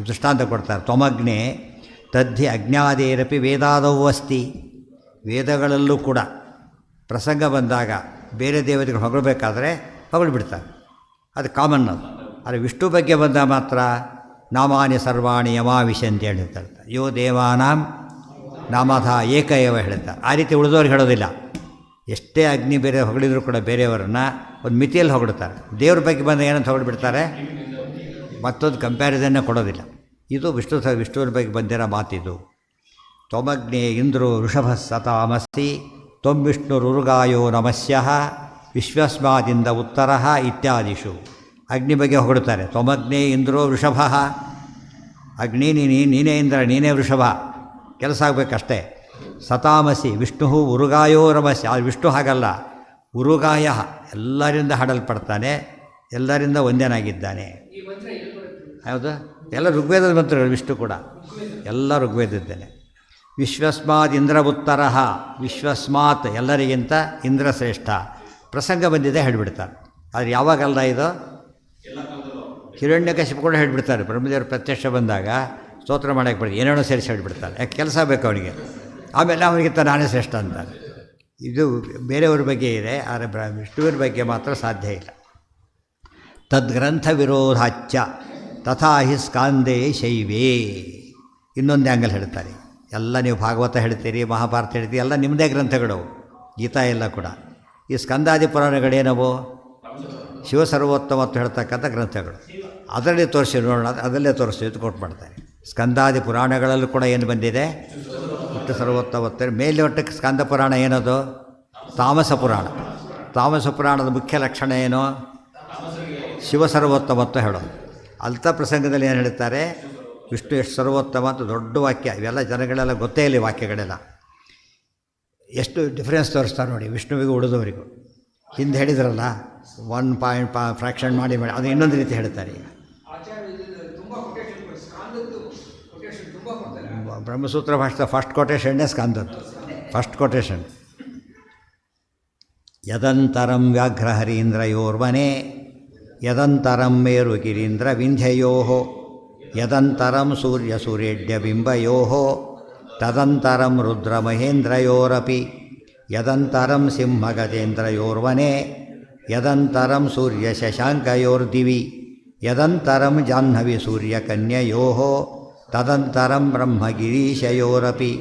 ದೃಷ್ಟಾಂತ ಕೊಡ್ತಾರೆ. ತ್ವಮಗ್ನೇ ತದ್ಧಿ ಅಜ್ಞಾದೇರಪಿ ವೇದಾದವು ಅಸ್ತಿ. ವೇದಗಳಲ್ಲೂ ಕೂಡ ಪ್ರಸಂಗ ಬಂದಾಗ ಬೇರೆ ದೇವತೆಗಳು ಹೊಗಳಬೇಕಾದ್ರೆ ಹೊಗಳ್ಬಿಡ್ತಾರೆ, ಅದು ಕಾಮನ್. ಅದು ಆದರೆ ವಿಷ್ಣು ಬಗ್ಗೆ ಬಂದ ಮಾತ್ರ ನಾಮಾನಿ ಸರ್ವಾಣಿ ಯಮಾವಿಶಂತಿ ಹೇಳಿರ್ತಾರೆ. ಯೋ ದೇವಾನಾಂ ನಾಮಧ ಏಕ ಏವ ಹೇಳ್ತಾರೆ. ಆ ರೀತಿ ಉಳಿದವ್ರಿಗೆ ಹೇಳೋದಿಲ್ಲ. ಎಷ್ಟೇ ಅಗ್ನಿ ಬೇರೆ ಹೊಗಳಿದ್ರು ಕೂಡ ಬೇರೆಯವರನ್ನು ಒಂದು ಮಿತಿಯಲ್ಲಿ ಹೊಗಳ್ತಾರೆ. ದೇವ್ರ ಬಗ್ಗೆ ಬಂದ ಏನಂತ ಹೊಗಳ್ಬಿಡ್ತಾರೆ, ಮತ್ತೊಂದು ಕಂಪ್ಯಾರಿಸನ್ನೇ ಕೊಡೋದಿಲ್ಲ. ಇದು ವಿಷ್ಣುವಿನ ಬಗ್ಗೆ ಬಂದಿರೋ ಮಾತಿದು. ತ್ವಮಗ್ನೇ ಇಂದ್ರೋ ವೃಷಭ ಸತಾಮಸಿ ತ್ವಂ ವಿಷ್ಣುರುಗಾಯೋ ನಮಸ್ಯಃ ವಿಶ್ವಸ್ಮಾದಿಂದ ಉತ್ತರ ಇತ್ಯಾದಿಷು. ಅಗ್ನಿ ಬಗ್ಗೆ ಹೊಗಳ್ತಾರೆ. ತ್ವಮಗ್ನೇ ಇಂದ್ರೋ ವೃಷಭ, ಅಗ್ನಿ ನೀನೇ ಇಂದ್ರ, ನೀನೇ ವೃಷಭ, ಕೆಲಸ ಆಗಬೇಕಷ್ಟೇ. ಸತಾಮಸಿ ವಿಷ್ಣು ಉರುಗಾಯೋ ನಮಸ್ಯ. ಅದು ವಿಷ್ಣು ಹಾಗಲ್ಲ, ಉರುಗಾಯ ಎಲ್ಲರಿಂದ ಹಾಡಲ್ಪಡ್ತಾನೆ, ಎಲ್ಲರಿಂದ ಒಂದೇನಾಗಿದ್ದಾನೆ. ಹೌದು, ಎಲ್ಲ ಋಗ್ವೇದದ ಮಂತ್ರಗಳು. ವಿಷ್ಣು ಕೂಡ ಎಲ್ಲ ಋಗ್ವೇದದ್ದೇನೆ. ವಿಶ್ವಸ್ಮಾತ್ ಇಂದ್ರ ಉತ್ತರ, ವಿಶ್ವಸ್ಮಾತ್ ಎಲ್ಲರಿಗಿಂತ ಇಂದ್ರ ಶ್ರೇಷ್ಠ. ಪ್ರಸಂಗ ಬಂದಿದೆ ಹೇಳಿಬಿಡ್ತಾರೆ. ಆದರೆ ಯಾವಾಗಲ್ಲ ಇದು? ಹಿರಣ್ಯಕಶಿಪು ಕೂಡ ಹೇಳಿಬಿಡ್ತಾರೆ. ಬ್ರಹ್ಮದೇವರು ಪ್ರತ್ಯಕ್ಷ ಬಂದಾಗ ಸ್ತೋತ್ರ ಮಾಡೋಕ್ಕೆ ಬಿಡಿ, ಏನೇನೋ ಸೇರಿಸಿ ಹೇಳಿಬಿಡ್ತಾರೆ. ಯಾಕೆ ಕೆಲಸ ಬೇಕು ಅವನಿಗೆ. ಆಮೇಲೆ ಅವನಿಗಿಂತ ನಾನೇ ಶ್ರೇಷ್ಠ ಅಂತಾರೆ. ಇದು ಬೇರೆಯವ್ರ ಬಗ್ಗೆ ಇದೆ, ಆದರೆ ವಿಷ್ಣುವಿನ ಬಗ್ಗೆ ಮಾತ್ರ ಸಾಧ್ಯ ಇಲ್ಲ. ತದ್ಗ್ರಂಥ ವಿರೋಧಾಚ್ಯ ತಥಾ ಹಿ ಸ್ಕಾಂದೇ ಶೈವೇ. ಇನ್ನೊಂದು ಆ್ಯಂಗಲ್ ಹೇಳ್ತಾರೆ. ಎಲ್ಲ ನೀವು ಭಾಗವತ ಹೇಳ್ತೀರಿ, ಮಹಾಭಾರತ ಹೇಳ್ತೀರಿ, ಎಲ್ಲ ನಿಮ್ಮದೇ ಗ್ರಂಥಗಳು. ಗೀತಾ ಎಲ್ಲ ಕೂಡ ಈ ಸ್ಕಂದಾದಿ ಪುರಾಣಗಳೇನವು ಶಿವಸರ್ವೋತ್ತಮತ್ತು ಹೇಳ್ತಕ್ಕಂಥ ಗ್ರಂಥಗಳು. ಅದರಲ್ಲಿ ತೋರಿಸಿ ನೋಡೋಣ, ಅದರಲ್ಲೇ ತೋರಿಸಿ ಇದು ಕೊಟ್ಟು ಮಾಡ್ತಾರೆ. ಸ್ಕಂದಾದಿ ಪುರಾಣಗಳಲ್ಲೂ ಕೂಡ ಏನು ಬಂದಿದೆ, ವಿಷ್ಣು ಸರ್ವೋತ್ತಮತ್ತು. ಮೇಲೆ ಒಟ್ಟಕ್ಕೆ ಸ್ಕಂದ ಪುರಾಣ ಏನದು? ತಾಮಸ ಪುರಾಣ. ತಾಮಸ ಪುರಾಣದ ಮುಖ್ಯ ಲಕ್ಷಣ ಏನು? ಶಿವಸರ್ವೋತ್ತಮತ್ತು ಹೇಳೋದು. ಅಂಥ ಪ್ರಸಂಗದಲ್ಲಿ ಏನು ಹೇಳ್ತಾರೆ, ವಿಷ್ಣು ಎಷ್ಟು ಸರ್ವೋತ್ತಮ ಅಂತ ದೊಡ್ಡ ವಾಕ್ಯ. ಇವೆಲ್ಲ ಜನಗಳೆಲ್ಲ ಗೊತ್ತೇ ಇಲ್ಲ ವಾಕ್ಯಗಳೆಲ್ಲ. ಎಷ್ಟು ಡಿಫ್ರೆನ್ಸ್ ತೋರಿಸ್ತಾರೆ ನೋಡಿ ವಿಷ್ಣುವಿಗೂ ಉಳಿದವರಿಗೂ. ಹಿಂದೆ ಹೇಳಿದ್ರಲ್ಲ 1 ಫ್ರ್ಯಾಕ್ಷನ್ ಮಾಡಿ ಅದು ಇನ್ನೊಂದು ರೀತಿ ಹೇಳ್ತಾರೆ. ಈಗ ಬ್ರಹ್ಮಸೂತ್ರ ಭಾಷೆ ಫಸ್ಟ್ ಕೊಟೇಶನ್ನೇ ಸ್ಕಂದದ್ದು, ಫಸ್ಟ್ ಕೊಟೇಶನ್. ಯದಂತರಂ ವ್ಯಾಘ್ರ ಹರೀಂದ್ರಯೋರ್ವನೆ ಯದಂತರಂ ಮೇರು ಗಿರೀಂದ್ರ ವಿಂಧ್ಯಯೋ ಯದಂತರಂ ಸೂರ್ಯ ಸೂರ್ಯಡ್ಯ ಬಿಂಬಯೋ ತದಂತರಂ ರುದ್ರ ಮಹೇಂದ್ರಯೋರಪಿ ಯದಂತರಂ ಸಿಂಹ ಗಜೇಂದ್ರಯೋರ್ವನೆ ಯದಂತರಂ ಸೂರ್ಯ ಶಶಾಂಕಯೋರ್ದಿವಿ ಯದಂತರಂ ಜಾಹ್ನವಿ ಸೂರ್ಯಕನ್ಯಯೋ ತದಂತರಂ ಬ್ರಹ್ಮಗಿರೀಶಯೋರಪಿ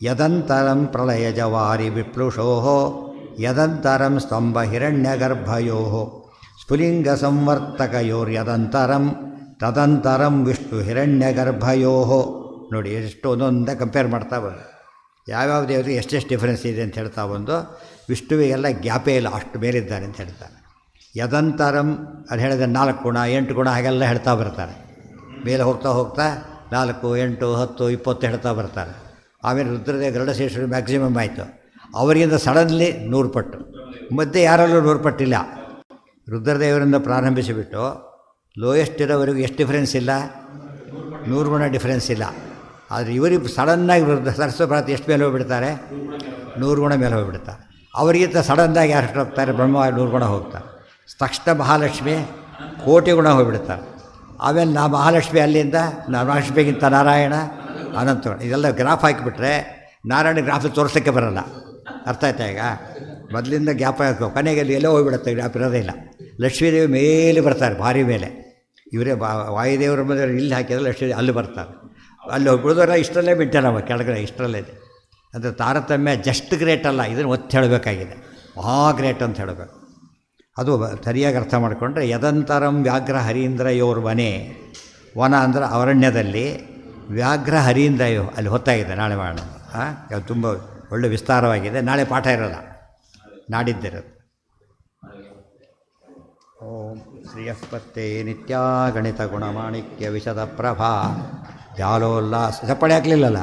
ಯದಂತರಂ ಪ್ರಳಯಜವಾರಿ ವಿಪ್ಲುಷೋ ಯದಂತರಂ ಸ್ತಂಭ ಹಿರಣ್ಯಗರ್ಭಯೋ ಸ್ಫುಲಿಂಗ ಸಂವರ್ತಕಯೋರ್ಯದಂತರಂ ತದಂತರಂ ವಿಷ್ಣು ಹಿರಣ್ಯಗರ್ಭಯೋ. ನೋಡಿ ಎಷ್ಟು ಒಂದೊಂದೇ ಕಂಪೇರ್ ಮಾಡ್ತಾ ಬಂದು ಯಾವ್ಯಾವ ದೇವರಿಗೆ ಎಷ್ಟೆಷ್ಟು ಡಿಫ್ರೆನ್ಸ್ ಇದೆ ಅಂತ ಹೇಳ್ತಾ ಬಂದು ವಿಷ್ಣುವಿಗೆಲ್ಲ ಗ್ಯಾಪೇ ಇಲ್ಲ, ಅಷ್ಟು ಮೇಲಿದ್ದಾರೆ ಅಂತ ಹೇಳ್ತಾರೆ. ಯದಂತರಂ ಅದು ಹೇಳಿದ್ರೆ 4 ಗುಣ 8 ಗುಣ ಹಾಗೆಲ್ಲ ಹೇಳ್ತಾ ಬರ್ತಾರೆ. ಮೇಲೆ ಹೋಗ್ತಾ ಹೋಗ್ತಾ 4, 8, 10, 20 ಹೇಳ್ತಾ ಬರ್ತಾರೆ. ಆಮೇಲೆ ರುದ್ರದೇವ ಗರುಡಶೇಷರು ಮ್ಯಾಕ್ಸಿಮಮ್ ಆಯಿತು. ಅವರಿಗಿಂತ ಸಡನ್ಲಿ 100 ಪಟ್ಟು, ಮಧ್ಯೆ ಯಾರಲ್ಲೂ 100 ಪಟ್ಟಿಲ್ಲ. ರುದ್ರದೇವರಿಂದ ಪ್ರಾರಂಭಿಸಿಬಿಟ್ಟು ಲೋಯೆಸ್ಟ್ ಇರೋವರೆಗೂ ಎಷ್ಟು ಡಿಫ್ರೆನ್ಸ್ ಇಲ್ಲ, 100 ಗುಣ ಡಿಫ್ರೆನ್ಸ್ ಇಲ್ಲ. ಆದರೆ ಇವರಿಗೆ ಸಡನ್ನಾಗಿ ಸರಸ್ವತಿ ಎಷ್ಟು ಮೇಲೆ ಹೋಗಿಬಿಡ್ತಾರೆ, 100 ಗುಣ ಮೇಲೆ ಹೋಗಿಬಿಡ್ತಾರೆ. ಅವರಿಗಿಂತ ಸಡನ್ನಾಗಿ ಯಾರು ಹೋಗ್ತಾರೆ, ಬ್ರಹ್ಮ 100 ಗುಣ ಹೋಗ್ತಾರೆ. ತಕ್ಷಣ ಮಹಾಲಕ್ಷ್ಮಿ 1,000,000 ಗುಣ ಹೋಗಿಬಿಡ್ತಾರೆ. ಆಮೇಲೆ ಮಹಾಲಕ್ಷ್ಮಿ ಅಲ್ಲಿಂದ ಮಹಾಲಕ್ಷ್ಮಿಗಿಂತ ನಾರಾಯಣ ಅನಂತಗಳು. ಇದೆಲ್ಲ ಗ್ರಾಫ್ ಹಾಕಿಬಿಟ್ರೆ ನಾರಾಯಣ ಗ್ರಾಫ್ ತೋರಿಸೋಕ್ಕೆ ಬರೋಲ್ಲ. ಅರ್ಥ ಆಯ್ತಾ? ಈಗ ಮೊದಲಿಂದ ಗ್ಯಾಪ್ ಹಾಕೋ ಕೊನೆಗೆ ಅಲ್ಲಿ ಎಲ್ಲೋ ಹೋಗಿಬಿಡುತ್ತೆ, ಗ್ಯಾಪ್ ಇರೋದೇ ಇಲ್ಲ. ಲಕ್ಷ್ಮೀದೇವಿ ಮೇಲೆ ಬರ್ತಾರೆ, ಭಾರಿ ಮೇಲೆ. ಇವರೇ ವಾಯುದೇವರ ಮೇಲೆ ಇಲ್ಲಿ ಹಾಕಿದ್ರೆ ಲಕ್ಷ್ಮೀ ಅಲ್ಲಿ ಬರ್ತಾರೆ. ಅಲ್ಲಿ ಹೋಗ್ಬಿಡೋದ್ರ ಇಷ್ಟರಲ್ಲೇ ಬಿಟ್ಟಲ್ಲ, ಕೆಳಗಡೆ ಇಷ್ಟರಲ್ಲೇ ಇದೆ. ಅಂದರೆ ತಾರತಮ್ಯ ಜಸ್ಟ್ ಗ್ರೇಟ್ ಅಲ್ಲ, ಇದನ್ನು ಒತ್ತು ಹೇಳಬೇಕಾಗಿದೆ, ಮಹಾ ಗ್ರೇಟ್ ಅಂತ ಹೇಳಬೇಕು. ಅದು ಸರಿಯಾಗಿ ಅರ್ಥ ಮಾಡಿಕೊಂಡ್ರೆ ಯದಂತರಂ ವ್ಯಾಘ್ರ ಹರೀಂದ್ರಯೋರ್ವನೆ. ವನ ಅಂದರೆ ಅರಣ್ಯದಲ್ಲಿ, ವ್ಯಾಘ್ರ ಹರೀಂದ್ರಯೋ ಅಲ್ಲಿ ಹೊತ್ತಾಗಿದೆ. ನಾಳೆ ಮಾಡೋಣ. ಅದು ತುಂಬ ಒಳ್ಳೆ ವಿಸ್ತಾರವಾಗಿದೆ. ನಾಳೆ ಪಾಠ ಇರೋಲ್ಲ, ನಾಡಿದ್ದಿರೋದು. ಓಂ ಶ್ರೀಯಸ್ಪತ್ತೇ ನಿತ್ಯ ಗಣಿತ ಗುಣಮಾಣಿಕ್ಯ ವಿಶದ ಪ್ರಭಾ ಜಾಲೋಲ್ಲಾಸ ಚಪ್ಪಳಿ ಹಾಕಲಿಲ್ಲಲ್ಲ